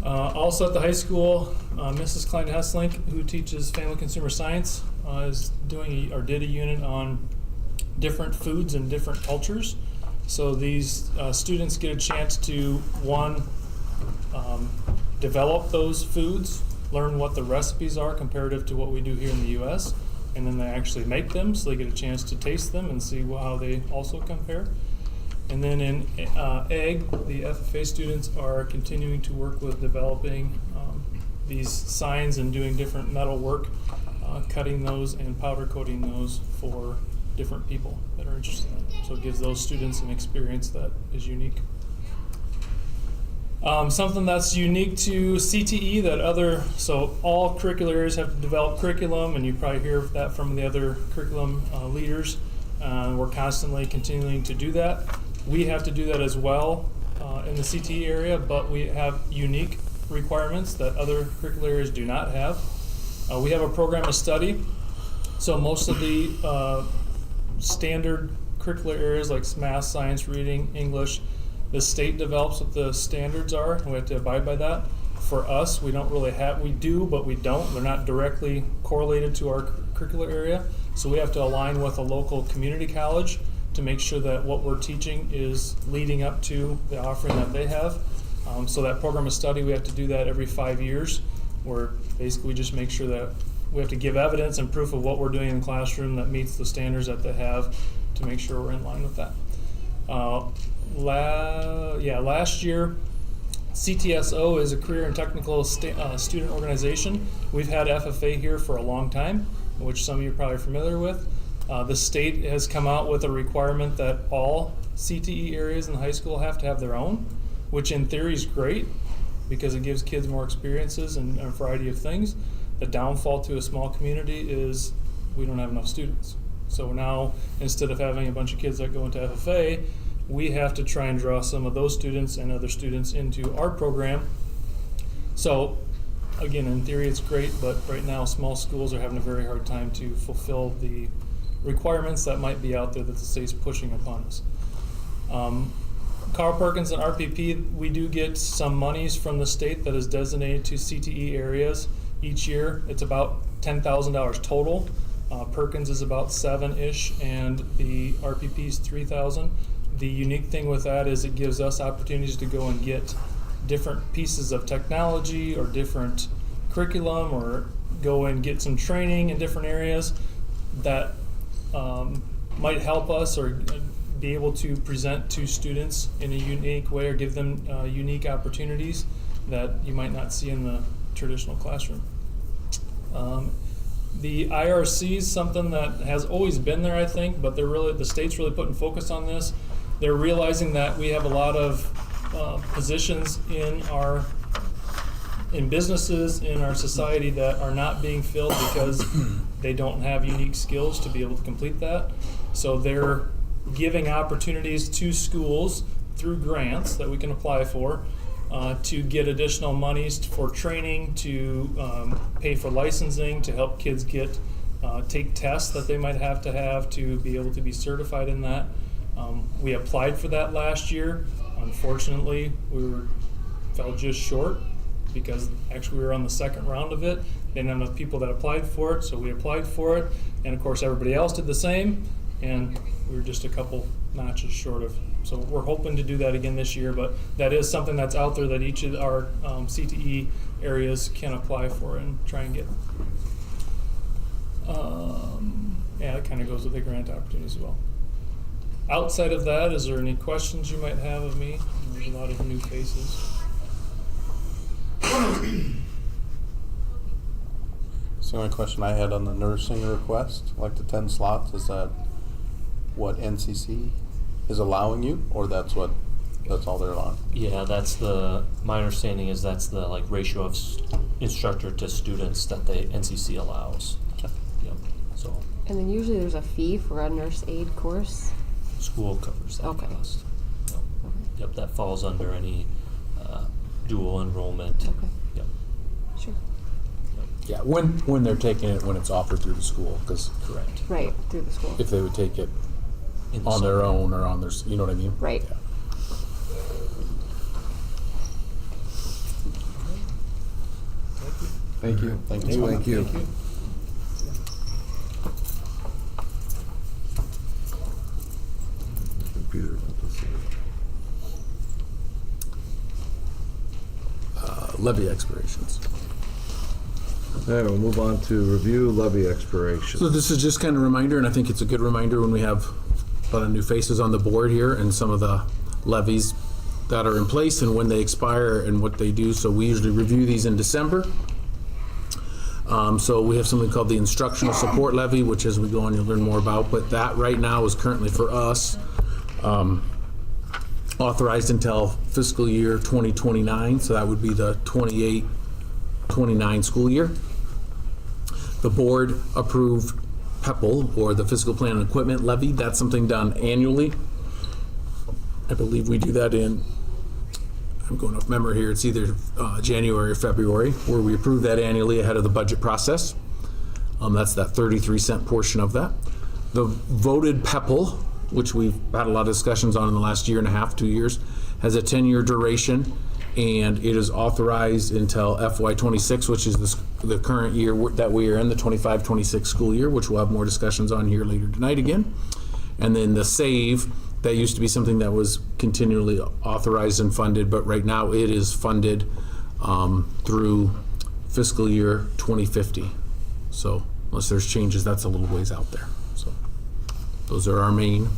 L: Also at the high school, Mrs. Klein Hesslink, who teaches family consumer science, is doing did a unit on different foods and different cultures. So these students get a chance to, one, develop those foods, learn what the recipes are comparative to what we do here in the U.S., and then they actually make them, so they get a chance to taste them and see how they also compare. And then in ag, the FFA students are continuing to work with developing these signs and doing different metal work, cutting those and powder coating those for different people that are interested in it. So it gives those students an experience that is unique. Something that's unique to CTE so all curricular areas have to develop curriculum, and you probably hear that from the other curriculum leaders. We're constantly continuing to do that. We have to do that as well in the CTE area, but we have unique requirements that other curricular areas do not have. We have a program of study. So most of the standard curricular areas like math, science, reading, English, the state develops what the standards are, and we have to abide by that. For us, we do, but we don't. They're not directly correlated to our curricular area. So we have to align with a local community college to make sure that what we're teaching is leading up to the offering that they have. So that program of study, we have to do that every 5 years, where basically we just make sure that we have to give evidence and proof of what we're doing in the classroom that meets the standards that they have to make sure we're in line with that. Last year, CTSO is a career and technical student organization. We've had FFA here for a long time, which some of you are probably familiar with. The state has come out with a requirement that all CTE areas in high school have to have their own, which in theory is great because it gives kids more experiences and a variety of things. The downfall to a small community is we don't have enough students. So now, instead of having a bunch of kids that go into FFA, we have to try and draw some of those students and other students into our program. So again, in theory it's great, but right now small schools are having a very hard time to fulfill the requirements that might be out there that the state's pushing upon us. Carl Perkins and RPP, we do get some monies from the state that is designated to CTE areas each year. It's about $10,000 total. Perkins is about 7-ish, and the RPP is 3,000. The unique thing with that is it gives us opportunities to go and get different pieces of technology or different curriculum, or go and get some training in different areas that might help us or be able to present to students in a unique way, or give them unique opportunities that you might not see in the traditional classroom. The IRC is something that has always been there, I think, but the state's really putting focus on this. They're realizing that we have a lot of positions in businesses in our society that are not being filled because they don't have unique skills to be able to complete that. So they're giving opportunities to schools through grants that we can apply for to get additional monies for training, to pay for licensing, to help kids take tests that they might have to be able to be certified in that. We applied for that last year. Unfortunately, we fell just short. because actually we were on the second round of it. They didn't have enough people that applied for it, so we applied for it. And of course, everybody else did the same, and we were just a couple notches short of. So we're hoping to do that again this year, but that is something that's out there that each of our CTE areas can apply for and try and get. Yeah, it kind of goes with the grant opportunities as well. Outside of that, is there any questions you might have of me? There's a lot of new faces.
F: So the only question I had on the nursing request, like the 10 slots, is that what NCC is allowing you, or that's all they're allowing?
E: Yeah, my understanding is that's the like ratio of instructor to students that the NCC allows.
F: Okay.
E: Yep, so
J: And then usually there's a fee for a nurse aid course.
E: school covers that
J: Okay.
E: cost. Yep. Yep, that falls under any dual enrollment.
J: Okay.
E: Yep.
J: Sure.
C: Yeah, when they're taking it, when it's offered through the school, because
E: Correct.
J: Right, through the school.
C: if they would take it
E: In the
C: on their
E: summer.
C: own or on their, you know what I mean?
J: Right.
C: Yeah.
F: Thank you. Thank you.
A: Thank you. Computer.
C: Levy expirations.
A: All right, we'll move on to review levy
C: So
A: expiration.
C: this is just kind of a reminder, and I think it's a good reminder when we have a lot of new faces on the board here and some of the levies that are in place and when they expire and what they do. So we usually review these in December. So we have something called the instructional support levy, which as we go on you'll learn more about, but that right now is currently for us authorized until fiscal year 2029, so that would be the 28-29 school year. The board approved PEPL, or the Fiscal Plan and Equipment Levy. That's something done annually. I believe we do that in, I'm going off memory here, it's either January or February, where we approve that annually ahead of the budget process. That's that 33-cent portion of that. The voted PEPL, which we've had a lot of discussions on in the last year and a half, 2 years, has a 10-year duration, and it is authorized until FY26, which is the current year that we are in, the 25-26 school year, which we'll have more discussions on here later tonight again. And then the SAVE, that used to be something that was continually authorized and funded, but right now it is funded through fiscal year 2050. So unless there's changes, that's a little ways out there. So those are our main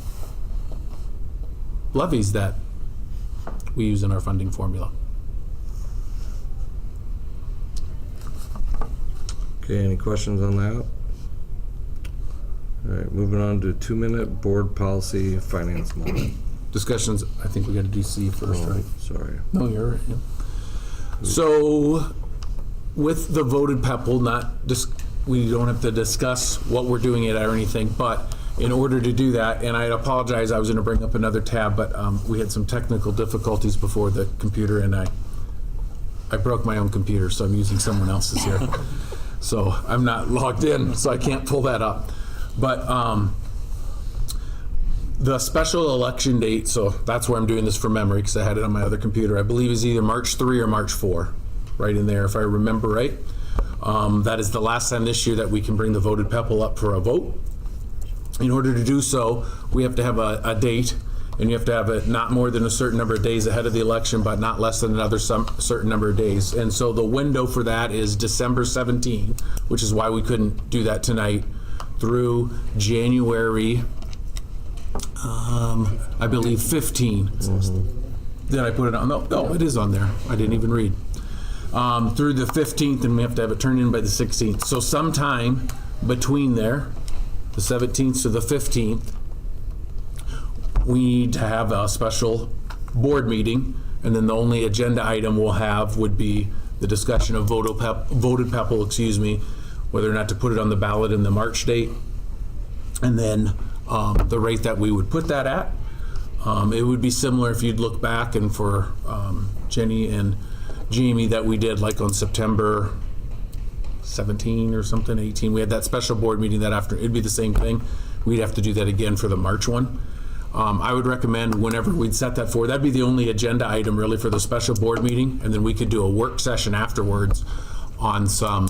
C: levies that we use in our funding formula.
A: Okay, any questions on that? All right, moving on to 2-minute board policy finance moment.
C: Discussions, I think we got to do C first,
A: Oh,
C: right?
A: sorry.
C: No, you're right. Yeah. So, with the voted PEPL, we don't have to discuss what we're doing it or anything, but in order to do that, and I apologize, I was going to bring up another tab, but we had some technical difficulties before the computer, and I broke my own computer, so I'm using someone else's here. So I'm not logged in, so I can't pull that up. But the special election date, so that's where I'm doing this from memory because I had it on my other computer, I believe is either March 3 or March 4, right in there, if I remember right. That is the last time this year that we can bring the voted PEPL up for a vote. In order to do so, we have to have a date, and you have to have it not more than a certain number of days ahead of the election, but not less than another certain number of days. And so the window for that is December 17, which is why we couldn't do that tonight, through January, I believe 15. Did I put it on? No, it is on there. I didn't even read. Through the 15th, and we have to have it turned in by the 16th. So sometime between there, the 17th to the 15th, we need to have a special board meeting, and then the only agenda item we'll have would be the discussion of voted PEPL, whether or not to put it on the ballot in the March date, and then the rate that we would put that at. It would be similar if you'd look back, and for Jenny and Jamie, that we did like on September 17 or something, 18. We had that special board meeting that after. It'd be the same thing. We'd have to do that again for the March one. I would recommend whenever we'd set that for, that'd be the only agenda item really for the special board meeting, and then we could do a work session afterwards on some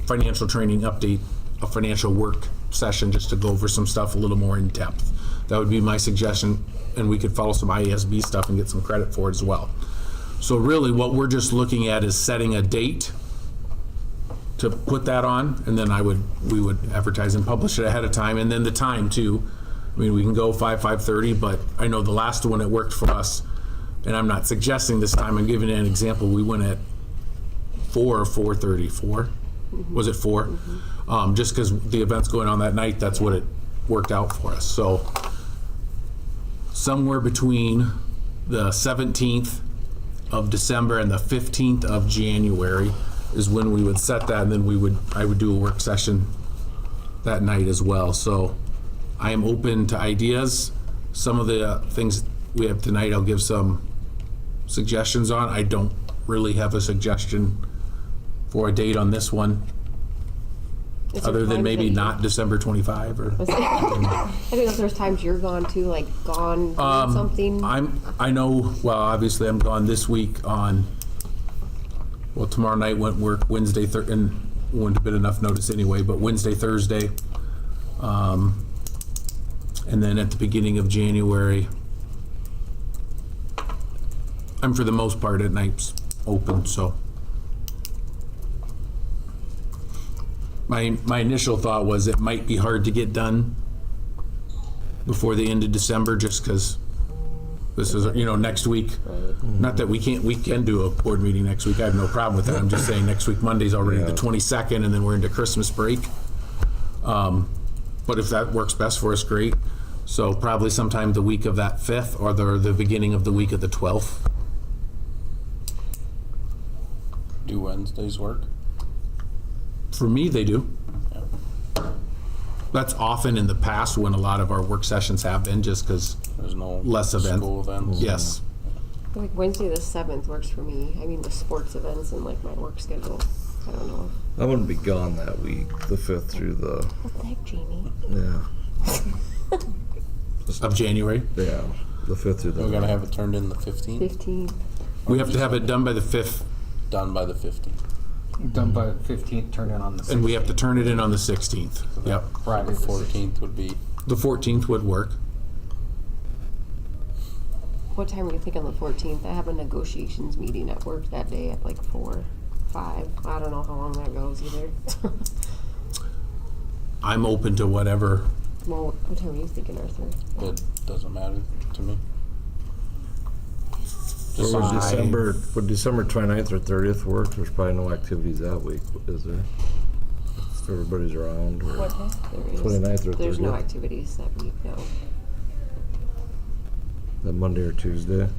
C: financial training update, a financial work session, just to go over some stuff a little more in depth. That would be my suggestion, and we could follow some IASB stuff and get some credit for it as well. So really what we're just looking at is setting a date to put that on, and then we would advertise and publish it ahead of time, and then the time too. I mean, we can go 5:30, but I know the last one it worked for us, and I'm not suggesting this time, I'm giving an example. We went at 4 or 4:30, 4? Was it 4? Just because the event's going on that night, that's what it worked out for us. So somewhere between the 17th of December and the 15th of January is when we would set that, and then I would do a work session that night as well. So I am open to ideas. Some of the things we have tonight, I'll give some suggestions on. I don't really have a suggestion for a date on this one,
J: Is there
C: other than
J: times
C: maybe
J: that you-
C: not December 25 or.
J: I don't know if there's times you're gone too, like gone doing something.
C: I know, well, obviously I'm gone this week tomorrow night went work, Wednesday, and wouldn't have been enough notice anyway, but Wednesday, Thursday. And then at the beginning of January, I'm for the most part at nights open, so. My initial thought was it might be hard to get done before the end of December, just because this is, next week. Not that we can do a board meeting next week. I have no problem with that. I'm just saying next week, Monday's already the 22nd, and then we're into Christmas break. But if that works best for us, great. So probably sometime the week of that 5th or the beginning of the week of the 12th.
F: Do Wednesdays work?
C: For me, they do. That's often in the past when a lot of our work sessions have been, just because
F: There's no
C: less event.
F: school events?
C: Yes.
J: Like Wednesday the 7th works for me. I mean, the sports events and like my work schedule. I don't know.
A: I wouldn't be gone that week, the 5th through the,
J: What the heck, Jamie?
C: Of January.
A: yeah, the 5th through the.
F: We're gonna have it turned in the 15th,
J: 15th.
C: We have to have it done by the 5th,
F: done by the 15th.
G: Done by the 15th, turn in on the 16th.
C: and we have to turn it in on the 16th. Yep.
G: Friday
F: The
G: the
F: 14th would be,
C: The 14th would work.
J: What time are you thinking on the 14th? I have a negotiations meeting at work that day at like 4, 5. I don't know how long that goes either.
C: I'm open to whatever.
J: Well, what time are you thinking, Arthur?
F: it doesn't matter to me.
A: Or would December 29th or 30th work? There's probably no activities that week, is there? If everybody's around, or
B: What day?
J: There is.
A: 29th or 30th?
J: There's no activities that week, no.
A: That Monday or Tuesday?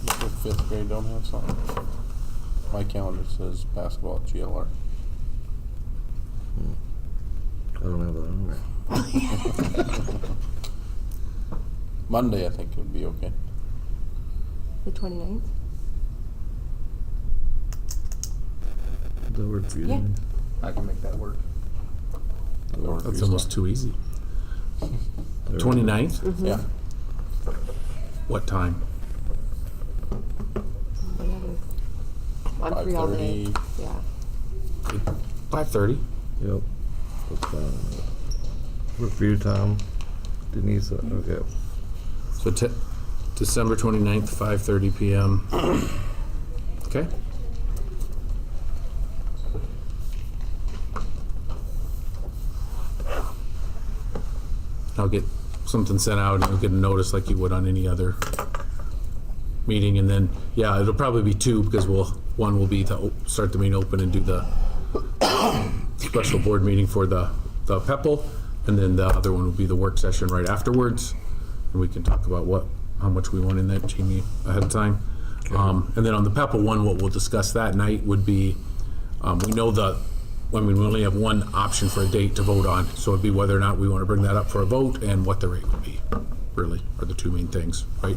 F: The 5th grade don't have something? My calendar says basketball at GLR.
A: I don't have that on there.
F: Monday, I think would be okay.
J: The 29th?
A: Does that work for you?
J: Yeah.
A: Dan?
G: I can make that work.
F: That work for
C: That's
F: you,
C: almost
F: Scott?
C: too easy.
A: There.
C: 29th?
F: Yeah.
C: What time?
J: Whatever. I'm free all day.
F: 5:30.
J: Yeah.
C: 5:30.
A: Yep. That's fine. Work for you, Tom? Denise? Okay.
C: So December 29th, 5:30 p.m. Okay. I'll get something sent out, and you'll get a notice like you would on any other meeting, and then, yeah, it'll probably be 2, because one will be to start the meeting open and do the special board meeting for the PEPL, and then the other one will be the work session right afterwards, and we can talk about how much we want in that, Jamie, ahead of time. And then on the PEPL one, what we'll discuss that night would be, we know we only have one option for a date to vote on, so it'd be whether or not we want to bring that up for a vote and what the rate would be, really, are the two main things, right?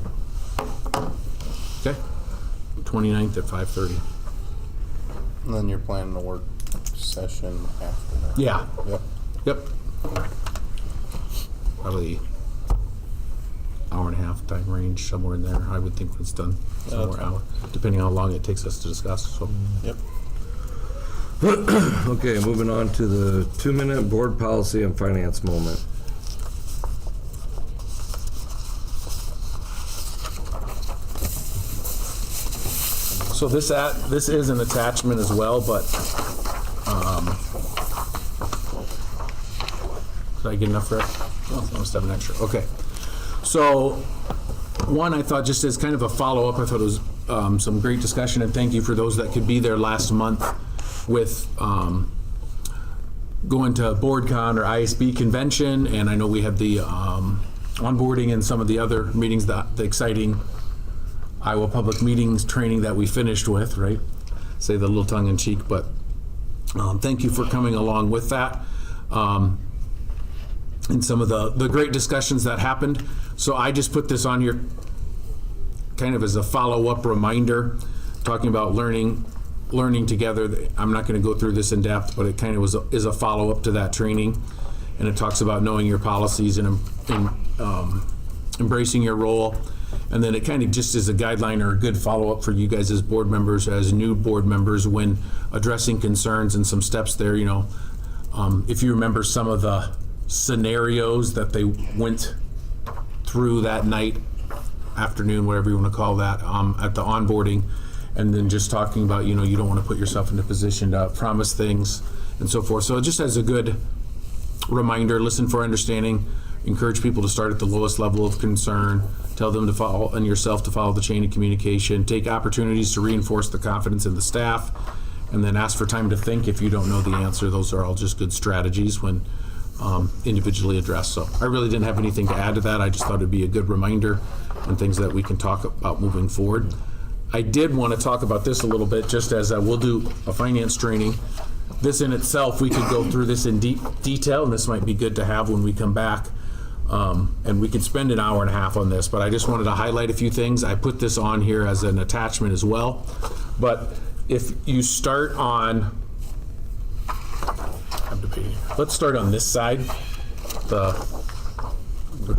C: Okay, 29th at 5:30.
F: And then you're planning to work session after that.
C: Yeah.
F: Yep.
C: Yep. Probably hour and a half time range, somewhere in there, I would think when it's done, somewhere hour, depending on how long it takes us to discuss, so.
F: Yep.
A: Okay, moving on to the 2-minute board policy and finance moment.
C: So this is an attachment as well, but, did I get enough for it? Oh, I must have an extra, okay. So, one, I thought just as kind of a follow-up, I thought it was some great discussion, and thank you for those that could be there last month with going to BoardCon or ISB convention, and I know we had the onboarding and some of the other meetings, the exciting Iowa Public Meetings training that we finished with, right? Say the little tongue-in-cheek, but thank you for coming along with that. And some of the great discussions that happened. So I just put this on here kind of as a follow-up reminder, talking about learning together. I'm not going to go through this in depth, but it kind of is a follow-up to that training. And it talks about knowing your policies and embracing your role. And then it kind of just is a guideline or a good follow-up for you guys as board members, as new board members, when addressing concerns and some steps there. You know, if you remember some of the scenarios that they went through that night, afternoon, whatever you want to call that, at the onboarding, and then just talking about, you know, you don't want to put yourself in a position to promise things and so forth. So it just as a good reminder, listen for understanding, encourage people to start at the lowest level of concern, tell them to follow, and yourself to follow the chain of communication, take opportunities to reinforce the confidence in the staff, and then ask for time to think if you don't know the answer. Those are all just good strategies when individually addressed. So I really didn't have anything to add to that. I just thought it'd be a good reminder and things that we can talk about moving forward. I did want to talk about this a little bit, just as we'll do a finance training. This in itself, we could go through this in detail, and this might be good to have when we come back. And we could spend an hour and a half on this, but I just wanted to highlight a few things. I put this on here as an attachment as well. But if you start on, let's start on this side, the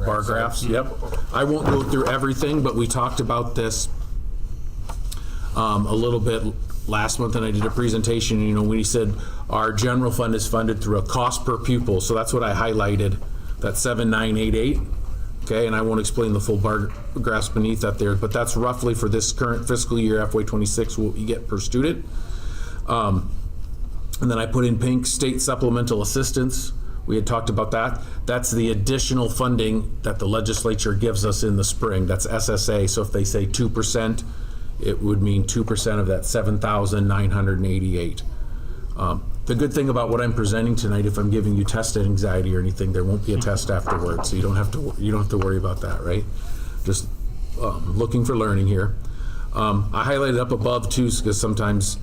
C: bar graphs. Yep. I won't go through everything, but we talked about this a little bit last month, and I did a presentation. You know, we said our general fund is funded through a cost per pupil, so that's what I highlighted. That's 7988. Okay, and I won't explain the full bar graphs beneath that there, but that's roughly for this current fiscal year, FY26, what you get per student. And then I put in pink state supplemental assistance. We had talked about that. That's the additional funding that the legislature gives us in the spring. That's SSA. So if they say 2%, it would mean 2% of that 7,988. The good thing about what I'm presenting tonight, if I'm giving you test anxiety or anything, there won't be a test afterwards, so you don't have to worry about that, right? Just looking for learning here. I highlighted up above too, because sometimes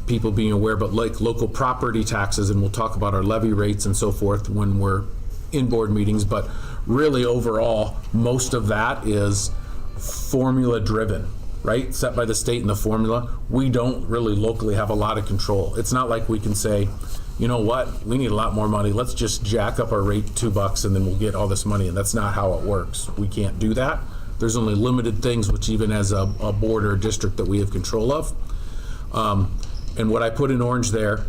C: people being aware, but like local property taxes, and we'll talk about our levy rates and so forth when we're in board meetings, but really overall, most of that is formula driven, right? Set by the state in the formula. We don't really locally have a lot of control. It's not like we can say, you know what, we need a lot more money. Let's just jack up our rate $2 and then we'll get all this money. And that's not how it works. We can't do that. There's only limited things, which even as a board or a district, that we have control of. And what I put in orange there,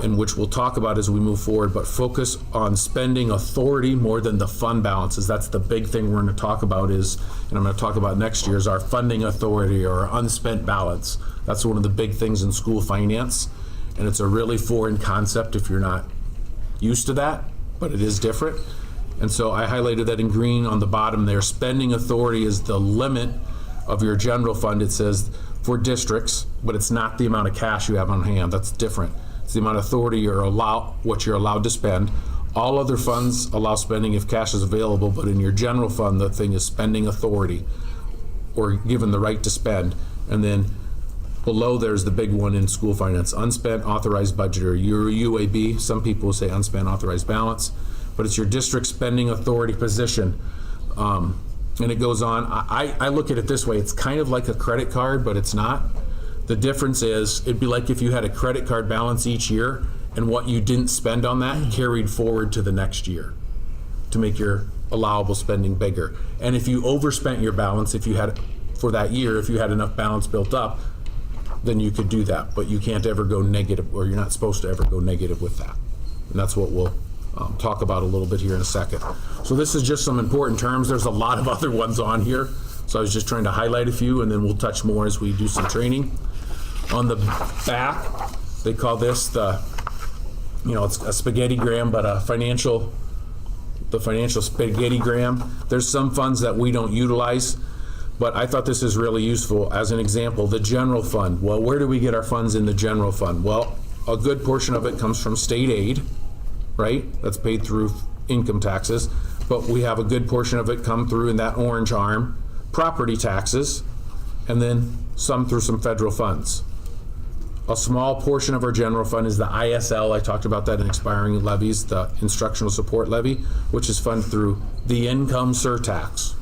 C: and which we'll talk about as we move forward, but focus on spending authority more than the fund balances. That's the big thing we're going to talk about is, and I'm going to talk about next year, is our funding authority or our unspent balance. That's one of the big things in school finance, and it's a really foreign concept if you're not used to that, but it is different. And so I highlighted that in green on the bottom there. Spending authority is the limit of your general fund, it says, for districts, but it's not the amount of cash you have on hand. That's different. It's the amount of authority what you're allowed to spend. All other funds allow spending if cash is available, but in your general fund, the thing is spending authority or given the right to spend. And then below there's the big one in school finance, unspent authorized budget, or your UAB. Some people will say unspent authorized balance, but it's your district spending authority position. And it goes on. I look at it this way. It's kind of like a credit card, but it's not. The difference is, it'd be like if you had a credit card balance each year and what you didn't spend on that carried forward to the next year to make your allowable spending bigger. And if you overspent your balance, if you had, for that year, if you had enough balance built up, then you could do that. But you can't ever go negative, or you're not supposed to ever go negative with that. And that's what we'll talk about a little bit here in a second. So this is just some important terms. There's a lot of other ones on here. So I was just trying to highlight a few, and then we'll touch more as we do some training. On the back, they call this the, it's a spaghettigram, but the financial spaghettigram. There's some funds that we don't utilize, but I thought this is really useful. As an example, the general fund. Well, where do we get our funds in the general fund? Well, a good portion of it comes from state aid, right? That's paid through income taxes, but we have a good portion of it come through in that orange arm, property taxes, and then some through some federal funds. A small portion of our general fund is the ISL. I talked about that in expiring levies, the instructional support levy, which is funded through the income surtax,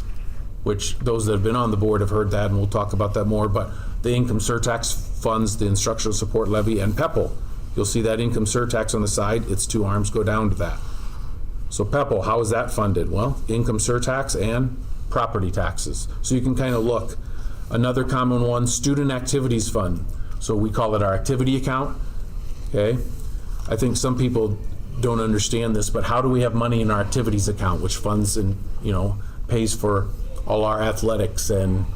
C: which those that have been on the board have heard that, and we'll talk about that more. But the income surtax funds the instructional support levy and PEPAL. You'll see that income surtax on the side. Its two arms go down to that. So PEPAL, how is that funded? Well, income surtax and property taxes. So you can kind of look. Another common one, student activities fund. So we call it our activity account, okay? I think some people don't understand this, but how do we have money in our activities account, which funds and, pays for all our athletics and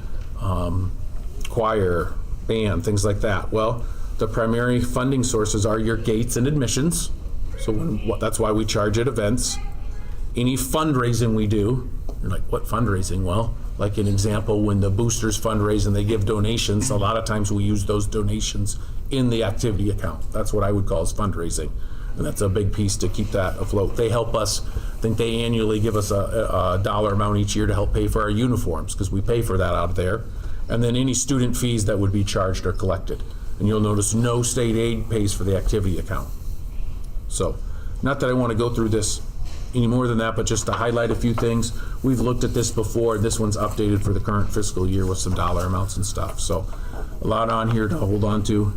C: choir, band, things like that? Well, the primary funding sources are your gates and admissions. So that's why we charge at events. Any fundraising we do, you're like, what fundraising? Well, like an example, when the boosters fundraise and they give donations, a lot of times we use those donations in the activity account. That's what I would call as fundraising. And that's a big piece to keep that afloat. They help us, I think they annually give us a dollar amount each year to help pay for our uniforms, because we pay for that out of there. And then any student fees that would be charged are collected. And you'll notice no state aid pays for the activity account. So, not that I want to go through this any more than that, but just to highlight a few things. We've looked at this before. This one's updated for the current fiscal year with some dollar amounts and stuff. So a lot on here to hold on to.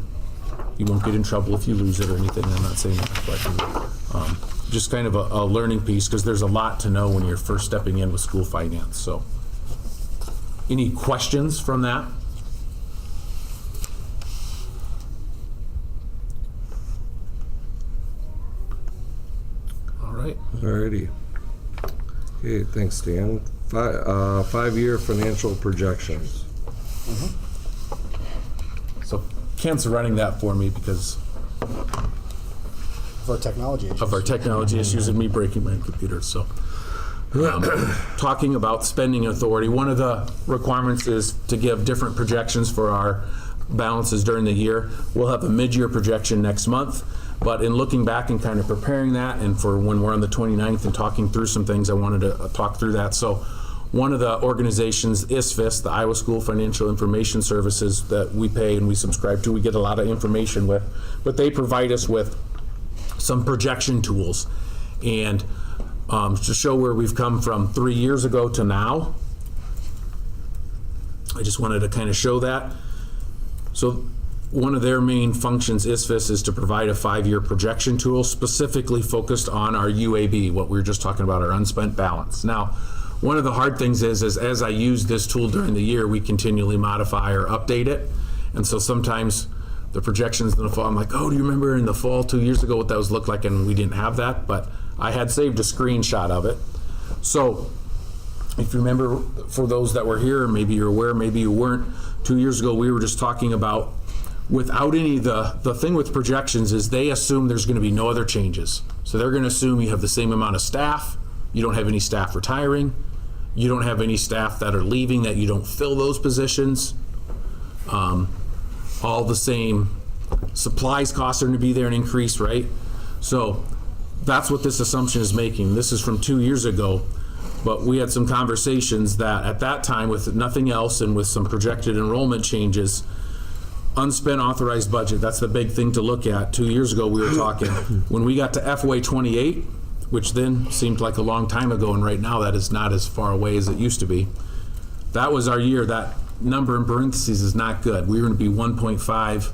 C: You won't get in trouble if you lose it or anything. I'm not saying that, but just kind of a learning piece, because there's a lot to know when you're first stepping in with school finance. So any questions from that? Right.
A: Alrighty. Okay, thanks, Dan. 5-year financial projections.
C: So Kent's running that for me because
D: of our technology issues
C: and me breaking my computer. So talking about spending authority, one of the requirements is to give different projections for our balances during the year. We'll have a mid-year projection next month. But in looking back and kind of preparing that, and for when we're on the 29th and talking through some things, I wanted to talk through that. So one of the organizations, ISFIS, the Iowa School Financial Information Services, that we pay and we subscribe to, we get a lot of information with, but they provide us with some projection tools. And to show where we've come from 3 years ago to now, I just wanted to kind of show that. So one of their main functions, ISFIS, is to provide a 5-year projection tool specifically focused on our UAB, what we were just talking about, our unspent balance. Now, one of the hard things is as I use this tool during the year, we continually modify or update it. And so sometimes the projections in the fall, I'm like, oh, do you remember in the fall 2 years ago what that was looked like? And we didn't have that, but I had saved a screenshot of it. So if you remember, for those that were here, maybe you're aware, maybe you weren't, 2 years ago we were just talking about, without any, the thing with projections is they assume there's going to be no other changes. So they're going to assume you have the same amount of staff, you don't have any staff retiring, you don't have any staff that are leaving, that you don't fill those positions. All the same supplies costs are going to be there and increase, right? So that's what this assumption is making. This is from 2 years ago, but we had some conversations that at that time, with nothing else and with some projected enrollment changes, unspent authorized budget, that's the big thing to look at. 2 years ago we were talking, when we got to FY 28, which then seemed like a long time ago, and right now that is not as far away as it used to be, that was our year. That number in parentheses is not good. We were going to be 1.5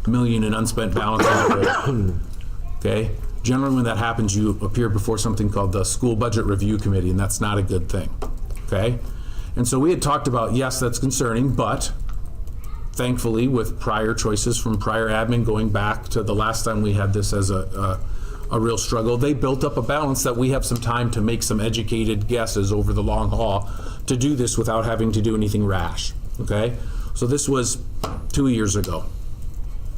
C: million in unspent balance. okay? Generally, when that happens, you appear before something called the School Budget Review Committee, and that's not a good thing, okay? And so we had talked about, yes, that's concerning, but thankfully, with prior choices from prior admin going back to the last time we had this as a real struggle, they built up a balance that we have some time to make some educated guesses over the long haul to do this without having to do anything rash, okay? So this was 2 years ago,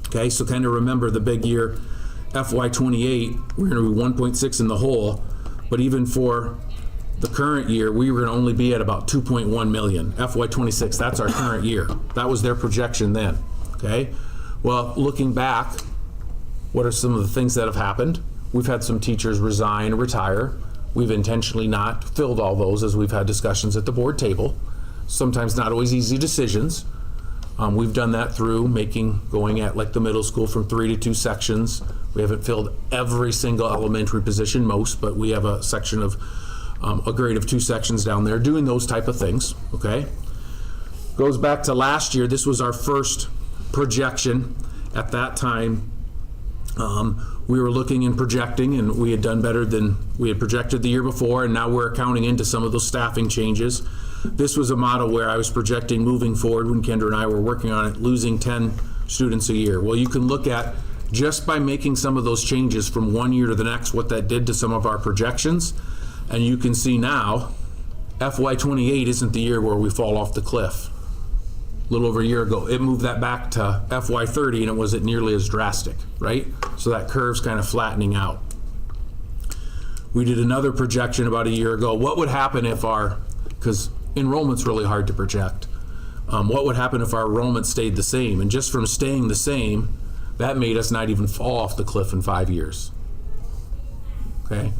C: okay? So kind of remember the big year, FY28, we're going to be 1.6 in the hole, but even for the current year, we were going to only be at about 2.1 million. FY26, that's our current year. That was their projection then, okay? Well, looking back, what are some of the things that have happened? We've had some teachers resign, retire. We've intentionally not filled all those as we've had discussions at the board table. Sometimes not always easy decisions. We've done that through going at like the middle school from 3 to 2 sections. We haven't filled every single elementary position, but we have a section of a grade of 2 sections down there, doing those type of things, okay? Goes back to last year. This was our first projection. At that time, we were looking and projecting, and we had done better than we had projected the year before, and now we're accounting into some of those staffing changes. This was a model where I was projecting moving forward when Kendra and I were working on it, losing 10 students a year. Well, you can look at just by making some of those changes from one year to the next, what that did to some of our projections. And you can see now, FY28 isn't the year where we fall off the cliff. A little over a year ago, it moved that back to FY30 and it wasn't nearly as drastic, right? So that curve's kind of flattening out. We did another projection about a year ago. What would happen if because enrollment's really hard to project. What would happen if our enrollment stayed the same? And just from staying the same, that made us not even fall off the cliff in 5 years, okay?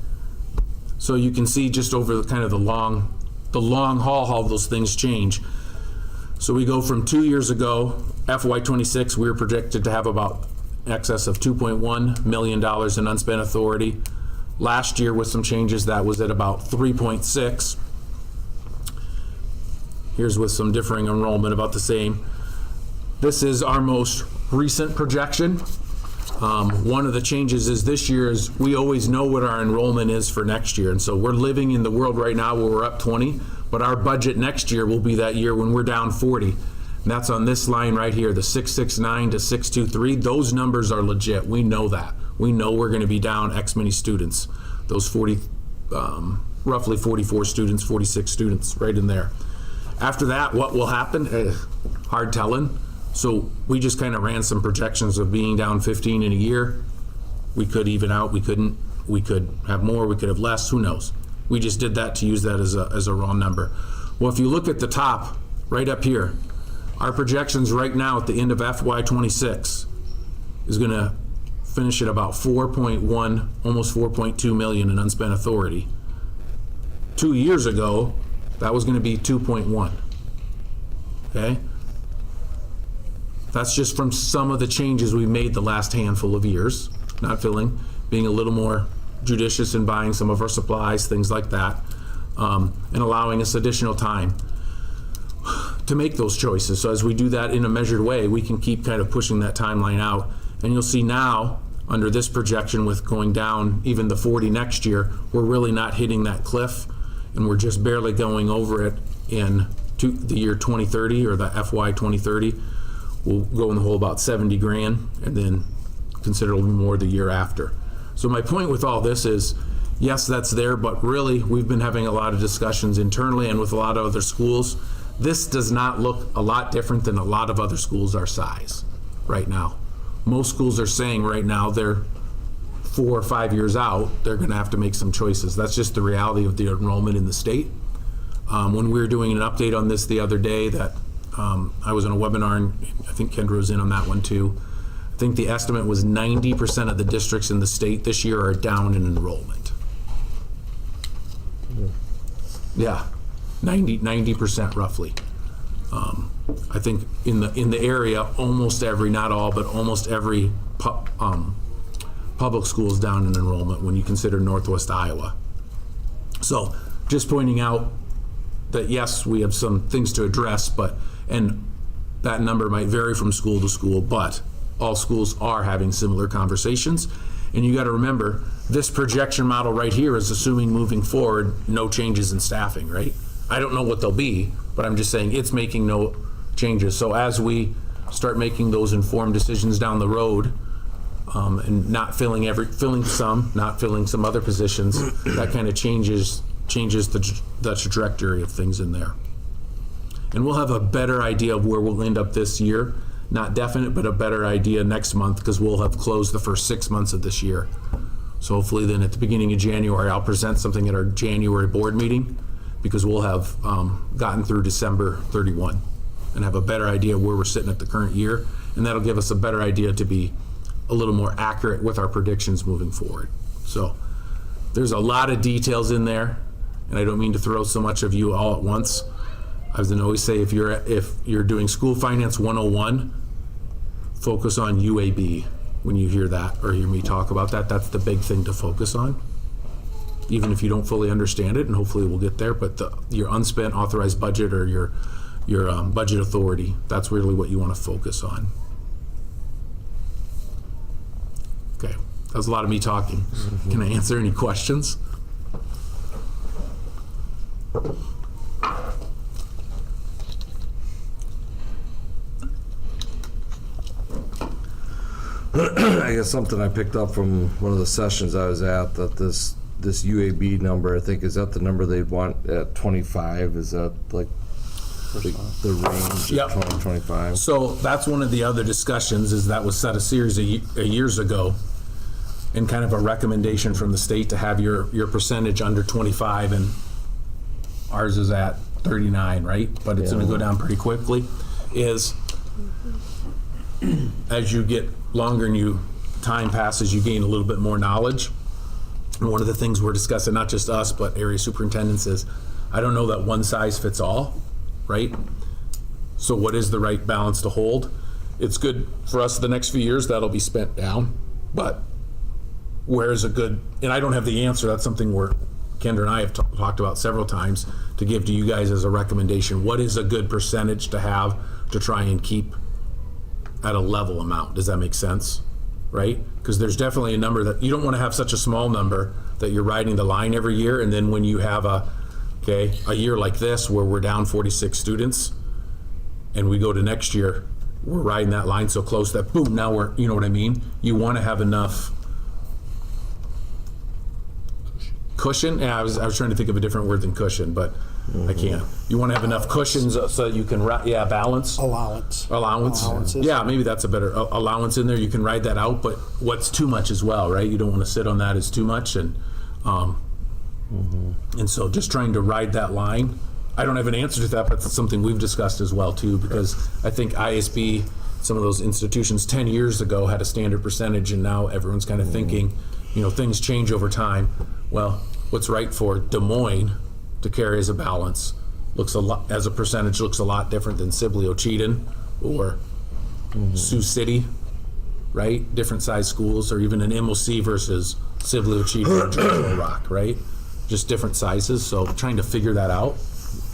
C: So you can see just over kind of the long haul how those things change. So we go from 2 years ago, FY26, we were projected to have about in excess of $2.1 million in unspent authority. Last year with some changes, that was at about 3.6. Here's with some differing enrollment, about the same. This is our most recent projection. One of the changes is this year is we always know what our enrollment is for next year. And so we're living in the world right now where we're up 20, but our budget next year will be that year when we're down 40. And that's on this line right here, the 669 to 623. Those numbers are legit. We know that. We know we're going to be down X many students. Those roughly 44 students, 46 students right in there. After that, what will happen? Hard telling. So we just kind of ran some projections of being down 15 in a year. We could even out, we couldn't. We could have more, we could have less, who knows? We just did that to use that as a raw number. Well, if you look at the top, right up here, our projections right now at the end of FY26 is going to finish at about 4.1, almost 4.2 million in unspent authority. 2 years ago, that was going to be 2.1, okay? That's just from some of the changes we made the last handful of years, not filling, being a little more judicious in buying some of our supplies, things like that, and allowing us additional time to make those choices. So as we do that in a measured way, we can keep kind of pushing that timeline out. And you'll see now, under this projection with going down even the 40 next year, we're really not hitting that cliff, and we're just barely going over it in the year 2030 or the FY 2030. We'll go in the hole about 70 grand and then considerably more the year after. So my point with all this is, yes, that's there, but really we've been having a lot of discussions internally and with a lot of other schools. This does not look a lot different than a lot of other schools our size right now. Most schools are saying right now they're 4 or 5 years out, they're going to have to make some choices. That's just the reality of the enrollment in the state. When we were doing an update on this the other day, that I was on a webinar, and I think Kendra was in on that one too. I think the estimate was 90% of the districts in the state this year are down in enrollment. Yeah, 90% roughly. I think in the area, almost every, not all, but almost every public school is down in enrollment when you consider Northwest Iowa. So just pointing out that yes, we have some things to address, and that number might vary from school to school, but all schools are having similar conversations. And you got to remember, this projection model right here is assuming moving forward, no changes in staffing, right? I don't know what they'll be, but I'm just saying it's making no changes. So as we start making those informed decisions down the road, and not filling some, not filling some other positions, that kind of changes the trajectory of things in there. And we'll have a better idea of where we'll end up this year. Not definite, but a better idea next month, because we'll have closed the first 6 months of this year. So hopefully then at the beginning of January, I'll present something at our January board meeting, because we'll have gotten through December 31 and have a better idea of where we're sitting at the current year. And that'll give us a better idea to be a little more accurate with our predictions moving forward. So there's a lot of details in there, and I don't mean to throw so much of you all at once. I was going to always say, if you're doing School Finance 101, focus on UAB. When you hear that or hear me talk about that, that's the big thing to focus on. Even if you don't fully understand it, and hopefully we'll get there, but your unspent authorized budget or your budget authority, that's really what you want to focus on. Okay, that was a lot of me talking. Can I answer any questions?
A: I guess something I picked up from one of the sessions I was at, that this UAB number, I think, is that the number they'd want at 25? Is that like the range
C: Yep.
A: of 2025?
C: So that's one of the other discussions, is that was set a series of years ago, and kind of a recommendation from the state to have your percentage under 25, and ours is at 39, right? But it's going to go down pretty quickly. Is as you get longer and time passes, you gain a little bit more knowledge. And one of the things we're discussing, not just us, but area superintendents, is I don't know that one size fits all, right? So what is the right balance to hold? It's good for us the next few years, that'll be spent down, but where is a good, and I don't have the answer, that's something Kendra and I have talked about several times, to give to you guys as a recommendation. What is a good percentage to have to try and keep at a level amount? Does that make sense? Right? Because there's definitely a number that you don't want to have such a small number that you're riding the line every year, and then when you have a year like this where we're down 46 students and we go to next year, we're riding that line so close that boom, now we're, you know what I mean? You want to have enough cushion. Yeah, I was trying to think of a different word than cushion, but I can't. You want to have enough cushions so that you can, balance.
D: Allowances.
C: Yeah, maybe that's a better allowance in there. You can ride that out, but what's too much as well, right? You don't want to sit on that as too much, and so just trying to ride that line. I don't have an answer to that, but it's something we've discussed as well too, because I think ISB, some of those institutions 10 years ago had a standard percentage, and now everyone's kind of thinking, things change over time. Well, what's right for Des Moines to carry as a balance looks a lot, as a percentage, looks a lot different than Sibley Cheatham or Sioux City, right? Different size schools, or even an MOC versus Sibley Cheatham or Little Rock, right? Just different sizes, so trying to figure that out.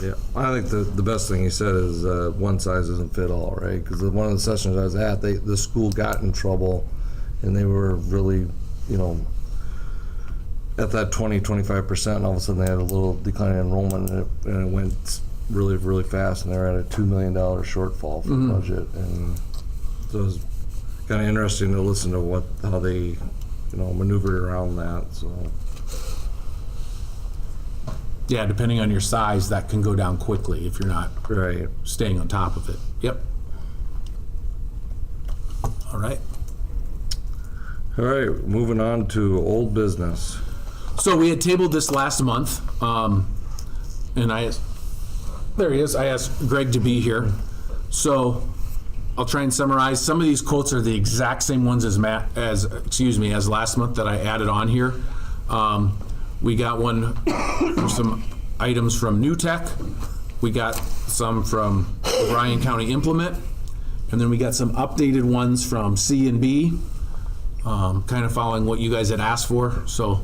A: Yeah, I think the best thing he said is one size doesn't fit all, right? Because one of the sessions I was at, the school got in trouble, and they were really, at that 20-25%, and all of a sudden they had a little decline in enrollment, and it went really, really fast, and they're at a $2 million shortfall for the budget. And so it was kind of interesting to listen to how they, maneuvered around that. So
C: yeah, depending on your size, that can go down quickly if you're not staying on top of it. Yep. All right.
A: All right, moving on to old business.
C: So we had tabled this last month, and there he is. I asked Greg to be here. So I'll try and summarize. Some of these quotes are the exact same ones as last month that I added on here. We got some items from New Tech. We got some from Bryan County Implement, and then we got some updated ones from C&B, kind of following what you guys had asked for. So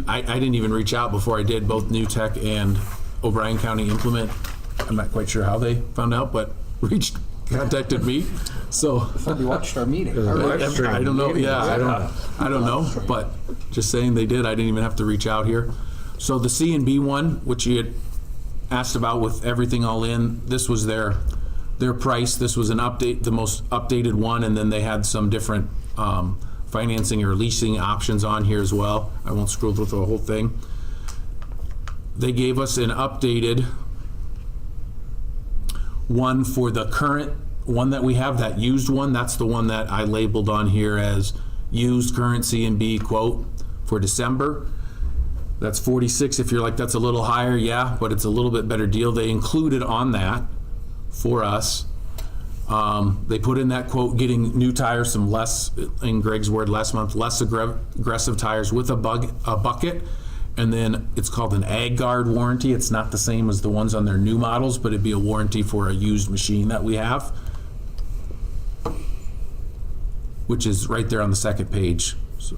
C: I didn't even reach out before I did. Both New Tech and O'Brien County Implement, I'm not quite sure how they found out, but reached contacted me, so.
G: You watched our meeting.
C: I don't know, yeah, I don't know, but just saying they did, I didn't even have to reach out here. So the C and B one, which you had asked about with everything all in, this was their price. This was an update, the most updated one, and then they had some different financing or leasing options on here as well. I won't scroll through the whole thing. They gave us an updated one for the current one that we have, that used one. That's the one that I labeled on here as used current C&B quote for December. That's 46. If you're like, that's a little higher, yeah, but it's a little bit better deal. They included on that for us. They put in that quote, getting new tires, some less, in Greg's word last month, less aggressive tires with a bucket. And then it's called an Ag Guard warranty. It's not the same as the ones on their new models, but it'd be a warranty for a used machine that we have, which is right there on the second page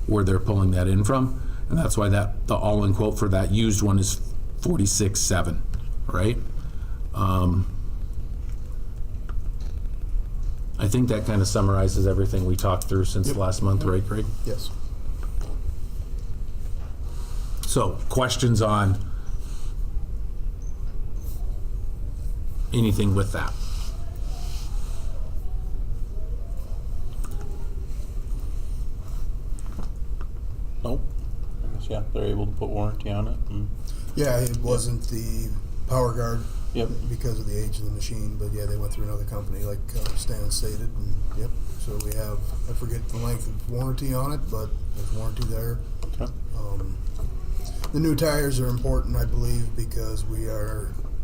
C: where they're pulling that in from. And that's why the all-in quote for that used one is $46,700, right? I think that kind of summarizes everything we talked through since last month, right, Greg?
F: Yes.
C: So, questions on anything with that?
F: Nope. I guess, yeah, they're able to put warranty on it.
M: Yeah, it wasn't the Power Guard
F: Yep.
M: because of the age of the machine, but yeah, they went through another company like Stan stated, and yep. So we have, I forget the length of warranty on it, but there's warranty there.
F: Okay.
M: The new tires are important, I believe, because we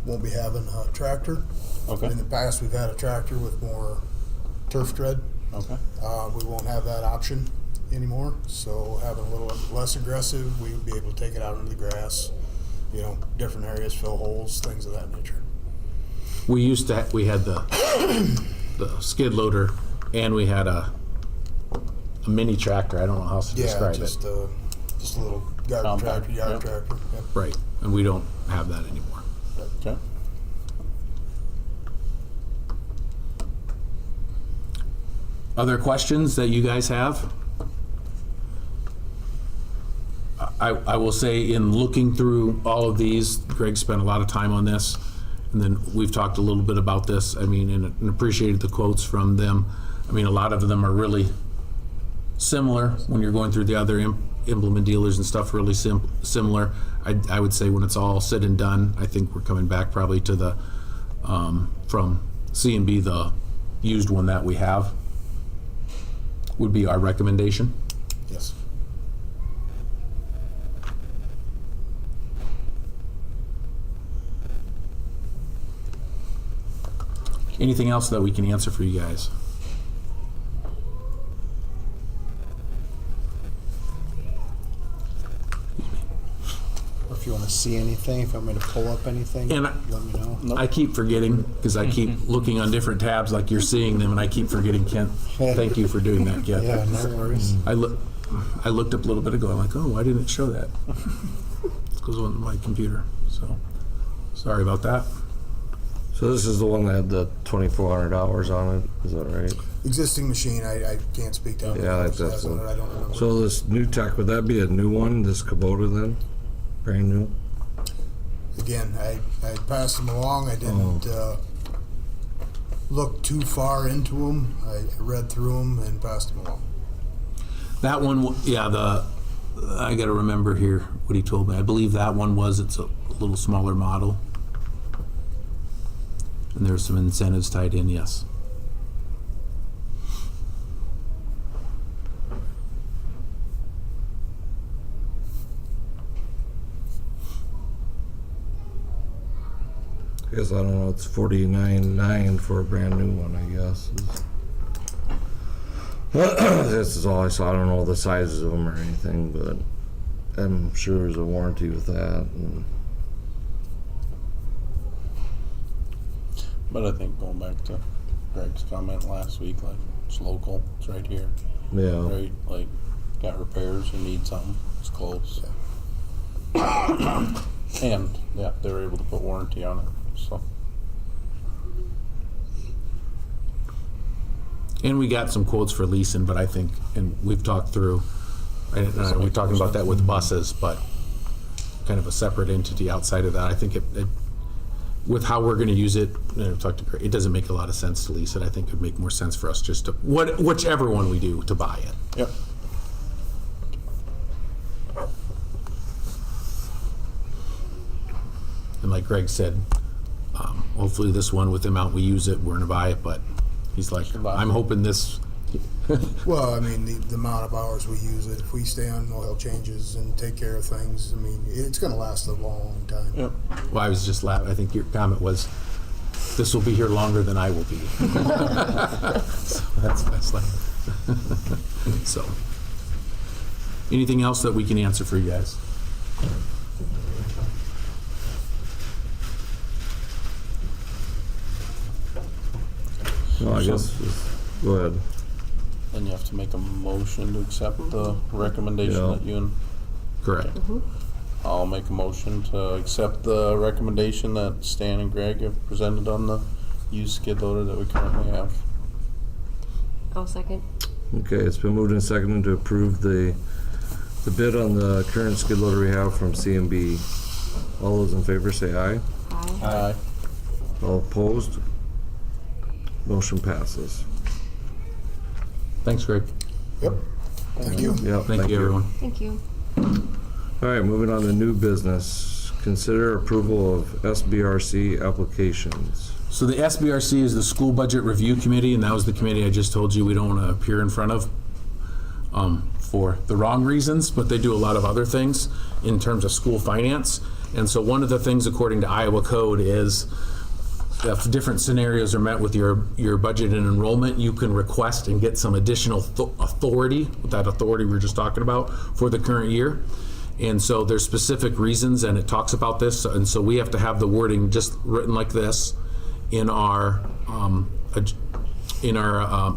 M: won't be having a tractor.
F: Okay.
M: In the past, we've had a tractor with more turf tread.
F: Okay.
M: We won't have that option anymore. So having a little less aggressive, we would be able to take it out into the grass, different areas, fill holes, things of that nature.
C: We used to, we had the skid loader, and we had a mini tractor. I don't know how else to describe
M: just a little garden
F: Compact,
M: tractor, yard
F: yep.
M: tractor. Yep.
C: it. Right, and we don't have that anymore.
F: Okay.
C: Other questions that you guys have? I will say, in looking through all of these, Greg spent a lot of time on this, and then we've talked a little bit about this, and appreciated the quotes from them. A lot of them are really similar when you're going through the other implement dealers and stuff, really similar. I would say when it's all said and done, I think we're coming back probably to the, from C&B, the used one that we have would be our recommendation.
M: Yes.
C: Anything else that we can answer for you guys?
D: Or if you want to see anything, if you want me to pull up anything,
C: And
D: let me know.
C: I keep forgetting, because I keep looking on different tabs like you're seeing them, and I keep forgetting, Kent. Thank you for doing that, Kent.
D: Yeah, no worries.
C: I looked up a little bit ago, I'm like, oh, why didn't it show that? It goes on my computer, so sorry about that.
A: So this is the one that had the 2,400 hours on it, is that right?
M: Existing machine, I can't speak to.
A: Yeah, that's
M: on it. I don't remember.
A: So this new tech, would that be a new one, this Kubota then? Brand new?
M: Again, I passed them along. I didn't look too far into them. I read through them and passed them along.
C: That one, yeah, I gotta remember here what he told me. I believe that one it's a little smaller model. And there's some incentives tied in, yes.
A: I guess I don't know, it's $49,900 for a brand new one, I guess. This is all I saw. I don't know the sizes of them or anything, but I'm sure there's a warranty with that.
F: But I think going back to Greg's comment last week, like, it's local, it's right here.
A: Yeah.
F: Right, like, got repairs, you need something, it's close. And, yeah, they were able to put warranty on it, so.
C: And we got some quotes for leasing, but I think, and we've talked through, we're talking about that with buses, but kind of a separate entity outside of that. I think with how we're gonna use it, it doesn't make a lot of sense to lease it. I think it'd make more sense for us just to, whichever one we do, to buy it.
F: Yep.
C: And like Greg said, hopefully this one, with the amount we use it, we're gonna buy it, but he's like, I'm hoping this.
M: Well, I mean, the amount of hours we use it, if we stay on oil changes and take care of things, I mean, it's gonna last a long time.
F: Yep.
C: Well, I was just laughing. I think your comment was, this will be here longer than I will be. So that's like, so. Anything else that we can answer for you guys?
A: No, I guess, go ahead.
F: Then you have to make a motion to accept the recommendation
A: Yeah.
F: that you and
C: Correct.
F: I'll make a motion to accept the recommendation that Stan and Greg have presented on the used skid loader that we currently have.
J: I'll second.
A: Okay, it's been moved and seconded to approve the bid on the current skid loader we have from CMB. All those in favor say aye.
J: Aye.
F: Aye.
A: All opposed? Motion passes.
C: Thanks, Greg.
M: Yep. Thank you.
A: Yep,
C: Thank you, everyone.
J: Thank you.
A: All right, moving on to new business. Consider approval of SBRC applications.
C: So the SBRC is the School Budget Review Committee, and that was the committee I just told you we don't want to appear in front of for the wrong reasons, but they do a lot of other things in terms of school finance. And so one of the things, according to Iowa code, is if different scenarios are met with your budget and enrollment, you can request and get some additional authority, that authority we were just talking about, for the current year. And so there's specific reasons, and it talks about this, and so we have to have the wording just written like this in our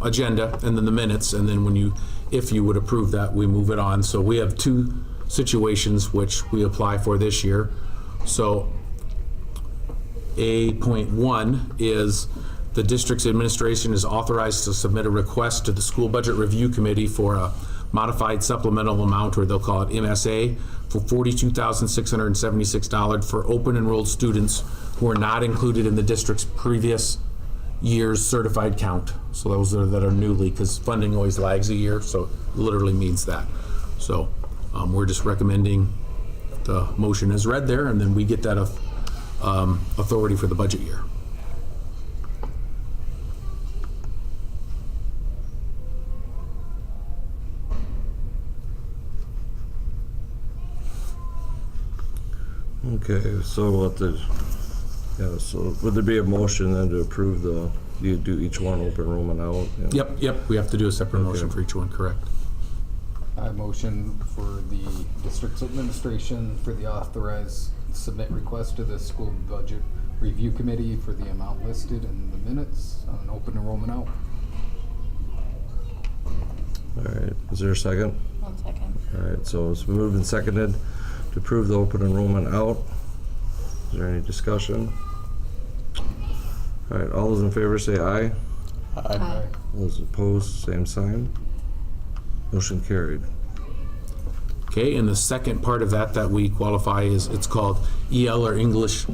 C: agenda, and then the minutes, and then if you would approve that, we move it on. So we have two situations which we apply for this year. So A.1 is the district's administration is authorized to submit a request to the School Budget Review Committee for a modified supplemental amount, or they'll call it MSA, for $42,676 for open enrolled students who are not included in the district's previous year's certified count. So those that are newly, because funding always lags a year, so it literally means that. So we're just recommending the motion as read there, and then we get that authority for the budget year.
A: Okay, so so would there be a motion then to approve you do each one open enrollment out? And-
C: Yep, we have to do a separate motion for each one, correct.
G: I motion for the district's administration for the authorized submit request to the school budget review committee for the amount listed in the minutes on open enrollment out.
A: All right, is there a second?
B: 1 second.
A: All right, so it's been moved and seconded to approve the open enrollment out. Is there any discussion? All right, all those in favor say aye.
J: Aye.
A: All those opposed, same sign. Motion carried.
C: Okay, and the second part of that we qualify is, it's called EL, or English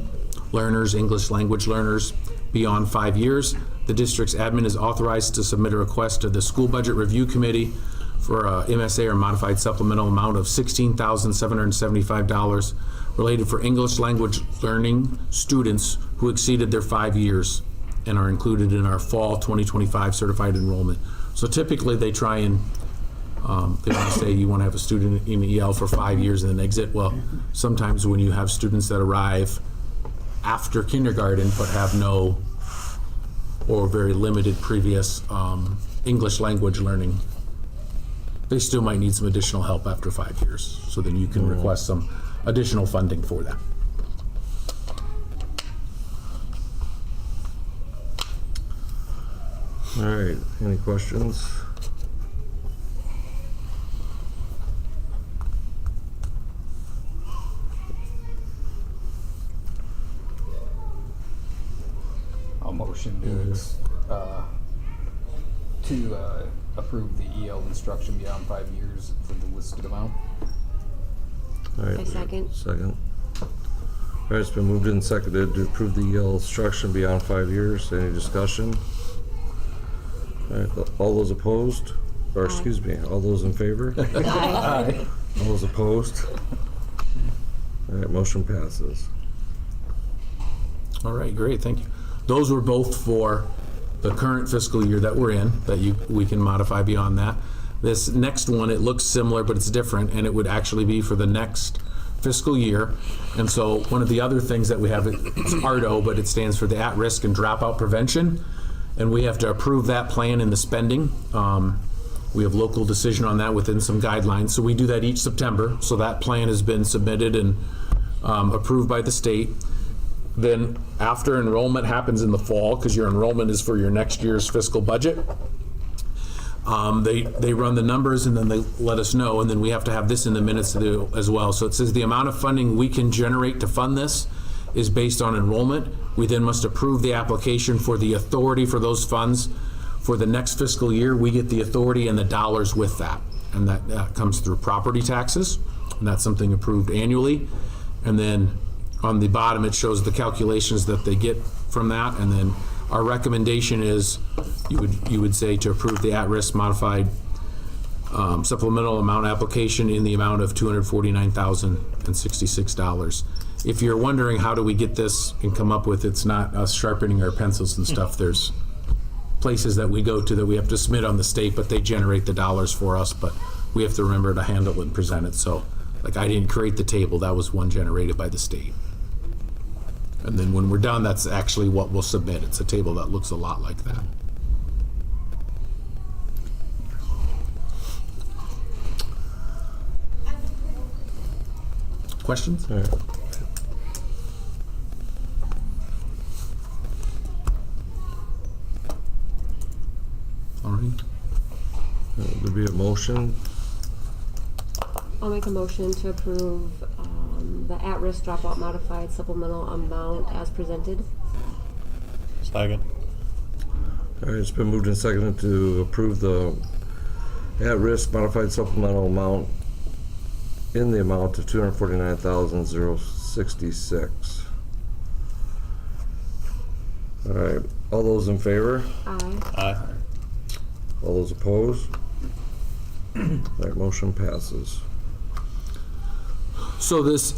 C: learners, English language learners beyond 5 years. The district's admin is authorized to submit a request to the School Budget Review Committee for a MSA, or modified supplemental amount, of $16,775 related for English language learning students who exceeded their 5 years and are included in our fall 2025 certified enrollment. So typically they try and they want to say you want to have a student in EL for 5 years and then exit. Well, sometimes when you have students that arrive after kindergarten but have no or very limited previous English language learning, they still might need some additional help after 5 years. So then you can request some additional funding for that.
A: All right, any questions?
G: I'll motion to approve the EL instruction beyond 5 years for the listed amount.
A: All right.
J: I second.
A: Second. All right, it's been moved and seconded to approve the EL instruction beyond 5 years. Any discussion? All right, all those opposed, or excuse me, all those in favor?
J: Aye.
A: All those opposed? All right, motion passes.
C: All right, great, thank you. Those were both for the current fiscal year that we're in, that we can modify beyond that. This next one, it looks similar, but it's different, and it would actually be for the next fiscal year. And so one of the other things that we have, it's ARDO, but it stands for the At-Risk and Dropout Prevention. And we have to approve that plan in the spending. We have local decision on that within some guidelines. So we do that each September. So that plan has been submitted and approved by the state. Then after enrollment happens in the fall, because your enrollment is for your next year's fiscal budget, they run the numbers and then they let us know, and then we have to have this in the minutes to do as well. So it says the amount of funding we can generate to fund this is based on enrollment. We then must approve the application for the authority for those funds. For the next fiscal year, we get the authority and the dollars with that. And that comes through property taxes, and that's something approved annually. And then on the bottom, it shows the calculations that they get from that. And then our recommendation is, you would say to approve the at-risk modified supplemental amount application in the amount of $249,066. If you're wondering how do we get this and come up with, it's not us sharpening our pencils and stuff. There's places that we go to that we have to submit on the state, but they generate the dollars for us, but we have to remember to handle it and present it. So, like, I didn't create the table, that was one generated by the state. And then when we're done, that's actually what we'll submit. It's a table that looks a lot like that. Questions?
A: All right.
C: All right.
A: There'll be a motion.
J: I'll make a motion to approve the at-risk dropout modified supplemental amount as presented.
F: Second.
A: All right, it's been moved and seconded to approve the at-risk modified supplemental amount in the amount of $249,066. All right, all those in favor?
J: Aye.
F: Aye.
A: All those opposed? That motion passes.
C: So this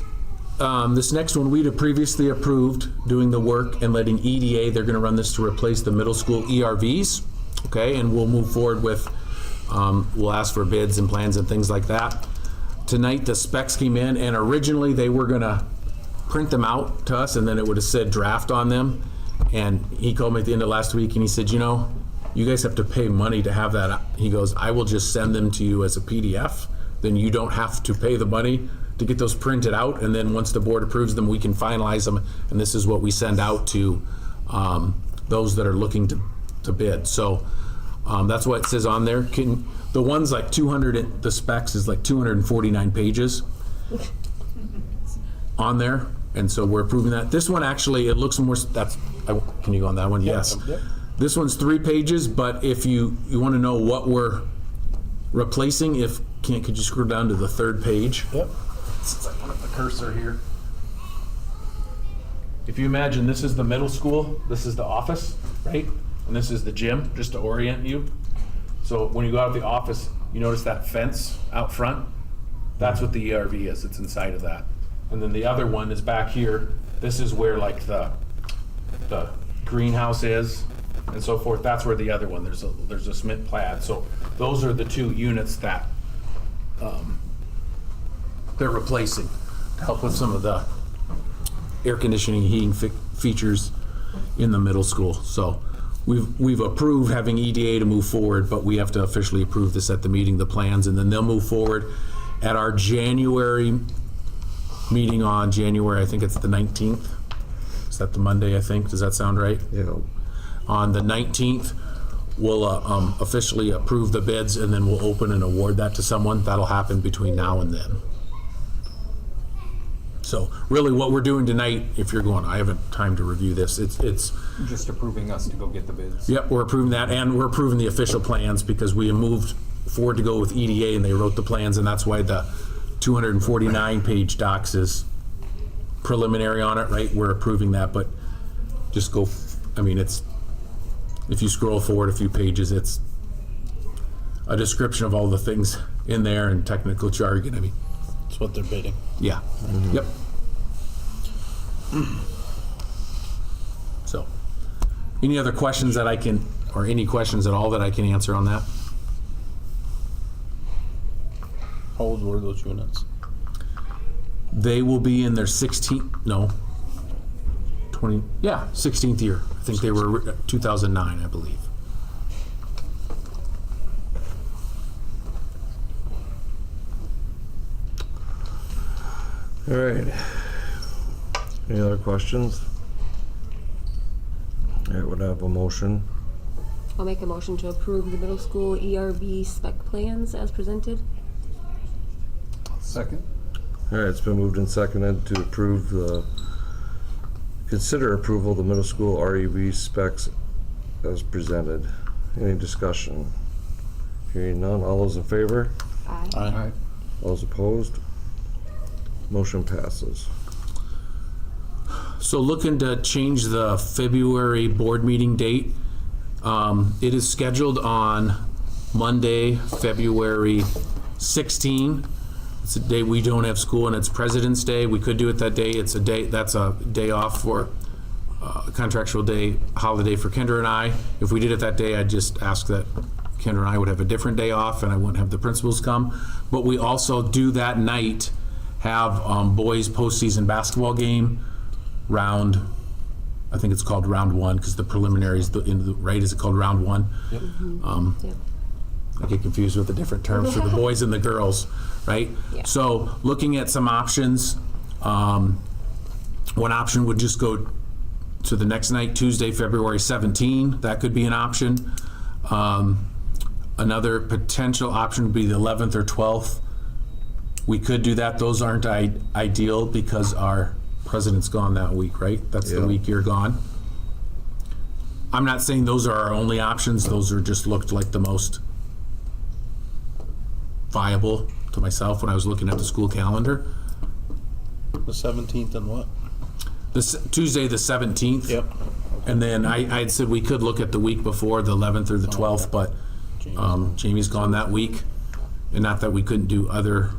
C: next one, we'd have previously approved doing the work and letting EDA, they're gonna run this to replace the middle school ERVs, okay? And we'll move forward with, we'll ask for bids and plans and things like that. Tonight, the specs came in, and originally they were gonna print them out to us, and then it would have said draft on them. And he called me at the end of last week, and he said, you know, you guys have to pay money to have that. He goes, I will just send them to you as a PDF. Then you don't have to pay the money to get those printed out. And then once the board approves them, we can finalize them. And this is what we send out to those that are looking to bid. So that's what it says on there. The one's like 200, the specs is like 249 pages on there. And so we're approving that. This one actually, it looks more, can you go on that one? Yes.
F: Yep.
C: This one's 3 pages, but if you want to know what we're replacing, could you scroll down to the 3rd page?
D: Yep.
C: Since I put the cursor here. If you imagine this is the middle school, this is the office, right? And this is the gym, just to orient you. So when you go out of the office, you notice that fence out front? That's what the ERV is, it's inside of that. And then the other one is back here. This is where like the greenhouse is and so forth. That's where the other one, there's a cement pad. So those are the 2 units that they're replacing to help with some of the air conditioning, heating features in the middle school. So we've approved having EDA to move forward, but we have to officially approve this at the meeting, the plans, and then they'll move forward at our January meeting on January, I think it's the 19th. Is that the Monday, I think? Does that sound right?
A: Yeah.
C: On the 19th, we'll officially approve the bids, and then we'll open and award that to someone. That'll happen between now and then. So really what we're doing tonight, if you're going, I haven't time to review this, it's
G: Just approving us to go get the bids.
C: yep, we're approving that, and we're approving the official plans because we moved forward to go with EDA and they wrote the plans, and that's why the 249-page docs is preliminary on it, right? We're approving that, but just go, I mean, it's, if you scroll forward a few pages, it's a description of all the things in there and technical jargon. I mean,
F: That's what they're bidding.
C: yeah, yep. So, any other questions that I can, or any questions at all that I can answer on that?
F: How old were those units?
C: They will be in their 16th, no, 20, yeah, 16th year. I think they were 2009, I believe.
A: All right. Any other questions? All right, would I have a motion?
J: I'll make a motion to approve the middle school ERB spec plans as presented.
G: Second.
A: All right, it's been moved and seconded to consider approval of the middle school REB specs as presented. Any discussion? Hearing none, all those in favor?
J: Aye.
G: Aye.
A: All those opposed? Motion passes.
C: So looking to change the February board meeting date. It is scheduled on Monday, February 16. It's a day we don't have school and it's President's Day. We could do it that day. It's a day, that's a day off for contractual day, holiday for Kendra and I. If we did it that day, I'd just ask that Kendra and I would have a different day off and I wouldn't have the principals come. But we also do that night have boys postseason basketball game round, I think it's called round one because the preliminaries, right, is it called round one?
F: Yep.
J: Yep.
C: I get confused with the different terms for the boys and the girls, right?
J: Yeah.
C: So looking at some options, one option would just go to the next night, Tuesday, February 17. That could be an option. Another potential option would be the 11th or 12th. We could do that. Those aren't ideal because our president's gone that week, right? That's the
A: Yeah.
C: week you're gone. I'm not saying those are our only options. Those are just looked like the most viable to myself when I was looking at the school calendar.
F: The 17th and what?
C: This Tuesday, the 17th.
F: Yep.
C: And then I had said we could look at the week before, the 11th or the 12th, but Jamie's gone that week. And not that we couldn't do other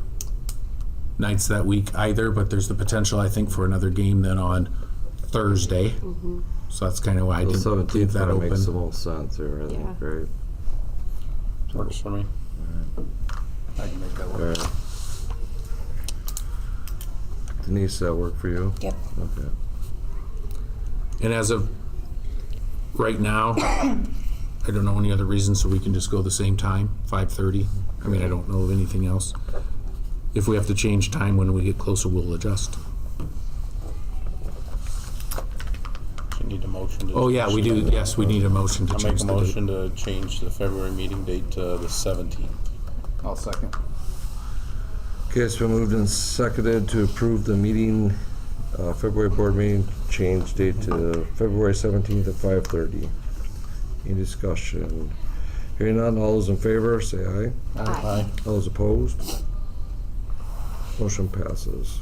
C: nights that week either, but there's the potential, I think, for another game then on Thursday. So that's kind of why I
A: The
C: didn't leave
A: 17th
C: that
A: kind of makes the
C: open.
A: most sense here, I think,
J: Yeah.
A: right?
F: Works for me.
G: I can make that
A: All
G: work.
A: right. Denise, that work for you?
H: Yep.
A: Okay.
C: And as of right now, I don't know any other reason, so we can just go the same time, 5:30. I mean, I don't know of anything else. If we have to change time when we get closer, we'll adjust.
F: You need a motion to.
C: Oh, yeah, we do, yes, we need a motion to
F: I'll make
C: change
F: a
C: the date.
F: motion to change the February meeting date to the 17th.
G: I'll second.
A: Okay, it's been moved and seconded to approve the meeting, February board meeting change date to February 17th at 5:30. Any discussion? Hearing none, all those in favor, say aye.
F: Aye.
A: All those opposed? Motion passes.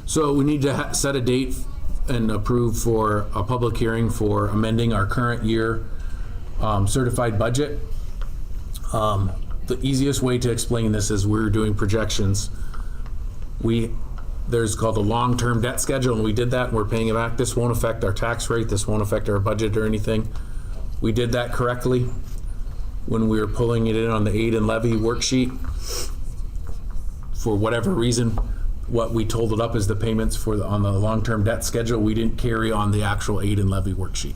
C: So we need to set a date and approve for a public hearing for amending our current year certified budget. The easiest way to explain this is we're doing projections. There's called a long-term debt schedule, and we did that, and we're paying it back. This won't affect our tax rate. This won't affect our budget or anything. We did that correctly when we were pulling it in on the aid and levy worksheet. For whatever reason, what we totaled up as the payments on the long-term debt schedule, we didn't carry on the actual aid and levy worksheet.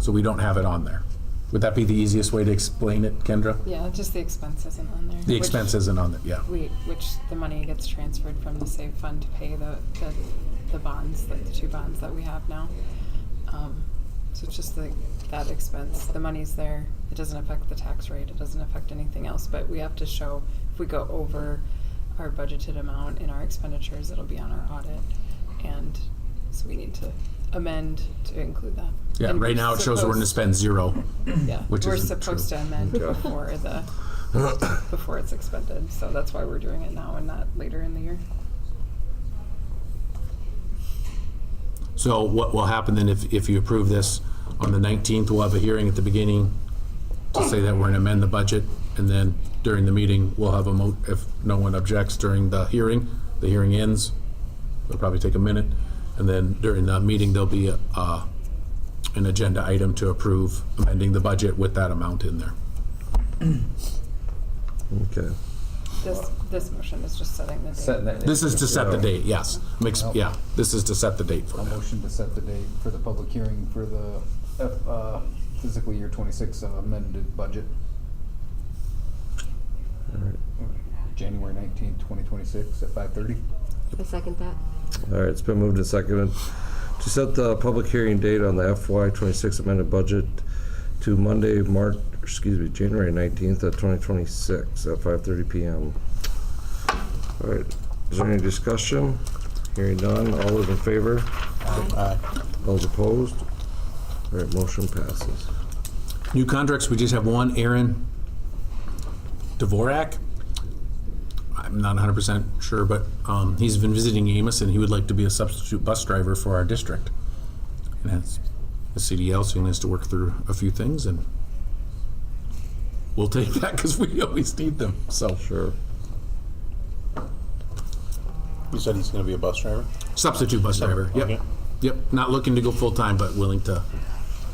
C: So we don't have it on there. Would that be the easiest way to explain it, Kendra?
B: Yeah, just the expense isn't on there.
C: The expense isn't on there, yeah.
B: Which the money gets transferred from the save fund to pay the bonds, the two bonds that we have now. So it's just that expense. The money's there. It doesn't affect the tax rate. It doesn't affect anything else. But we have to show if we go over our budgeted amount in our expenditures, it'll be on our audit. And so we need to amend to include that.
C: Yeah,
B: And
C: right
B: we're
C: now it shows we're gonna spend zero.
B: Yeah,
C: which
B: we're
C: isn't
B: supposed
C: true.
B: to amend before it's expended, so that's why we're doing it now and not later in the year.
C: So what will happen then if you approve this on the 19th, we'll have a hearing at the beginning to say that we're gonna amend the budget, and then during the meeting, we'll have if no one objects during the hearing ends, it'll probably take a minute, and then during the meeting, there'll be an agenda item to approve amending the budget with that amount in there.
A: Okay.
B: This motion is just setting the date.
G: Set that.
C: This is to set the date, yes. Yeah, this is to set the date for
G: A
C: that.
G: motion to set the date for the public hearing for the fiscal year 26 amended budget. January 19th, 2026 at 5:30.
J: I second that.
A: All right, it's been moved and seconded to set the public hearing date on the FY 26 amended budget to Monday, January 19th at 2026 at 5:30 PM. All right, is there any discussion? Hearing none, all those in favor?
F: Aye.
A: All those opposed? All right, motion passes.
C: New contracts, we just have one, Aaron Dvorak. I'm not 100% sure, but he's been visiting Amos and he would like to be a substitute bus driver for our district. And that's a CDL, so he has to work through a few things, and we'll take that because we always need them, so.
A: Sure.
F: You said he's gonna be a bus driver?
C: Substitute bus driver, yep.
F: Okay.
C: Yep, not looking to go full-time, but willing to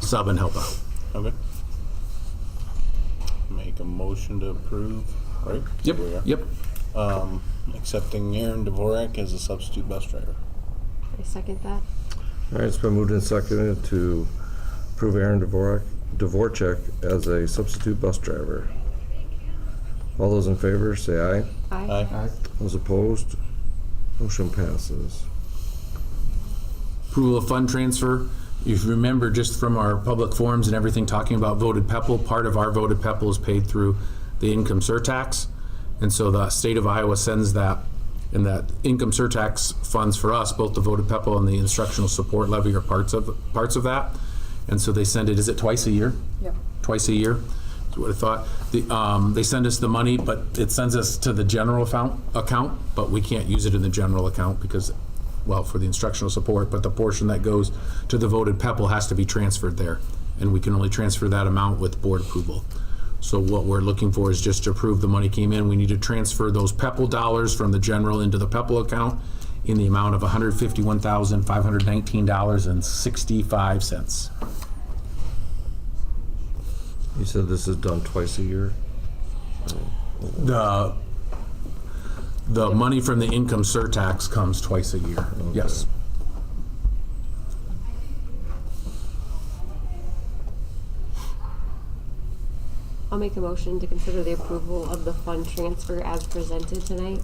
C: sub and help out.
F: Okay. Make a motion to approve, right?
C: Yep,
F: Here we are.
C: yep.
F: Accepting Aaron Dvorak as a substitute bus driver.
J: I second that.
A: All right, it's been moved and seconded to approve Aaron Dvorak as a substitute bus driver. All those in favor, say aye.
J: Aye.
F: Aye.
A: Those opposed? Motion passes.
C: Approval of fund transfer. If you remember just from our public forums and everything talking about voted PEPAL, part of our voted PEPAL is paid through the income surtax. And so the state of Iowa sends that, and that income surtax funds for us, both the voted PEPAL and the instructional support levy are parts of that. And so they send it, is it twice a year?
B: Yep.
C: Twice a year, is what I thought. They send us the money, but it sends us to the general account, but we can't use it in the general account because, well, for the instructional support, but the portion that goes to the voted PEPAL has to be transferred there. And we can only transfer that amount with board approval. So what we're looking for is just to approve the money came in. We need to transfer those PEPAL dollars from the general into the PEPAL account in the amount of $151,519.65.
A: You said this is done twice a year?
C: The money from the income surtax comes twice a year, yes.
J: I'll make a motion to consider the approval of the fund transfer as presented tonight.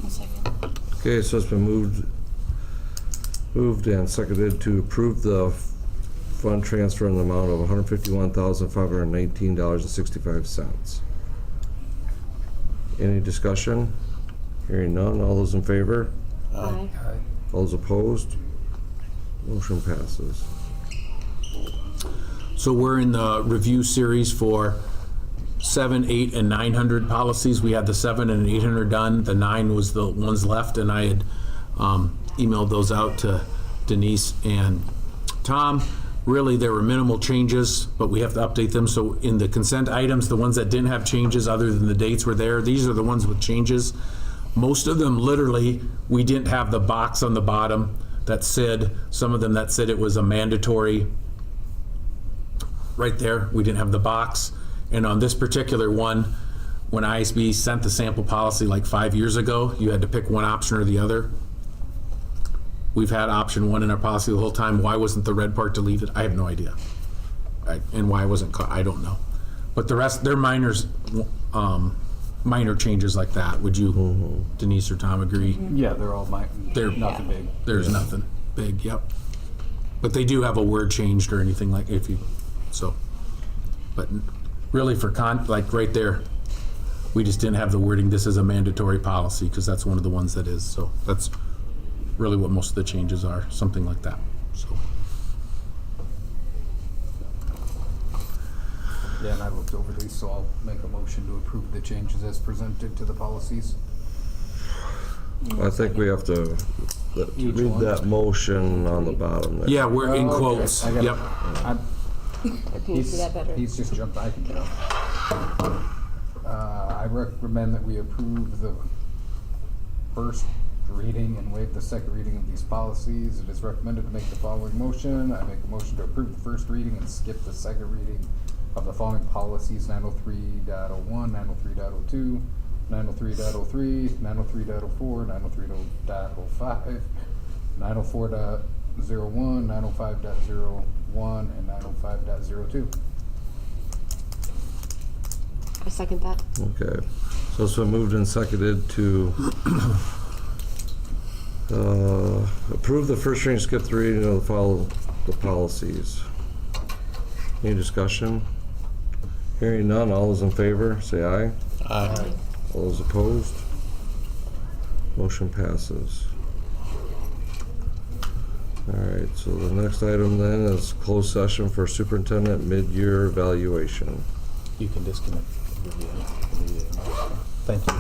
H: I'll second.
A: Okay, so it's been moved and seconded to approve the fund transfer in the amount of $151,519.65. Any discussion? Hearing none, all those in favor?
J: Aye.
A: All those opposed? Motion passes.
C: So we're in the review series for 7, 8, and 900 policies. We had the 7 and 800 done. The 9 was the ones left, and I had emailed those out to Denise and Tom. Really, there were minimal changes, but we have to update them. So in the consent items, the ones that didn't have changes other than the dates were there. These are the ones with changes. Most of them, literally, we didn't have the box on the bottom that said, some of them that said it was a mandatory. Right there, we didn't have the box. And on this particular one, when ISB sent the sample policy like 5 years ago, you had to pick one option or the other. We've had option 1 in our policy the whole time. Why wasn't the red part deleted? I have no idea. And why it wasn't, I don't know. But the rest, they're minor changes like that. Would you, Denise or Tom, agree?
G: Yeah, they're all
C: They're
G: nothing big.
C: There's nothing big, yep. But they do have a word changed or anything like, but really for like right there, We just didn't have the wording, this is a mandatory policy, because that's one of the ones that is. So that's really what most of the changes are, something like that. So.
G: Yeah, and I looked over these, so I'll make a motion to approve the changes as presented to the policies.
A: I think we have to
G: Each
A: read
G: one.
A: that motion on the bottom there.
C: Yeah, we're in
G: Okay,
C: quotes.
G: I got it.
C: Yep.
J: Can you see that better?
G: He's just jumped, I can jump. I recommend that we approve the first reading and waive the second reading of these policies. It is recommended to make the following motion. I make a motion to approve the first reading and skip the second reading of the following policies: 903.01, 903.02, 903.03, 903.04, 903.05, 904.01, 905.01, and 905.02.
J: I second that.
A: Okay, so it's been moved and seconded to approve the first reading, skip the reading of the policies. Any discussion? Hearing none, all those in favor, say aye.
F: Aye.
A: All those opposed? Motion passes. All right, so the next item then is closed session for superintendent mid-year evaluation.
C: You can disconnect. Thank you.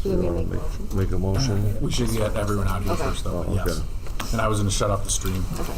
J: Do you want me to make a motion?
A: Make a motion?
C: We should get everyone out here
J: Okay.
C: first, though.
A: Oh,
C: Yes.
A: okay.
C: And I was going to shut off the stream.
J: Okay.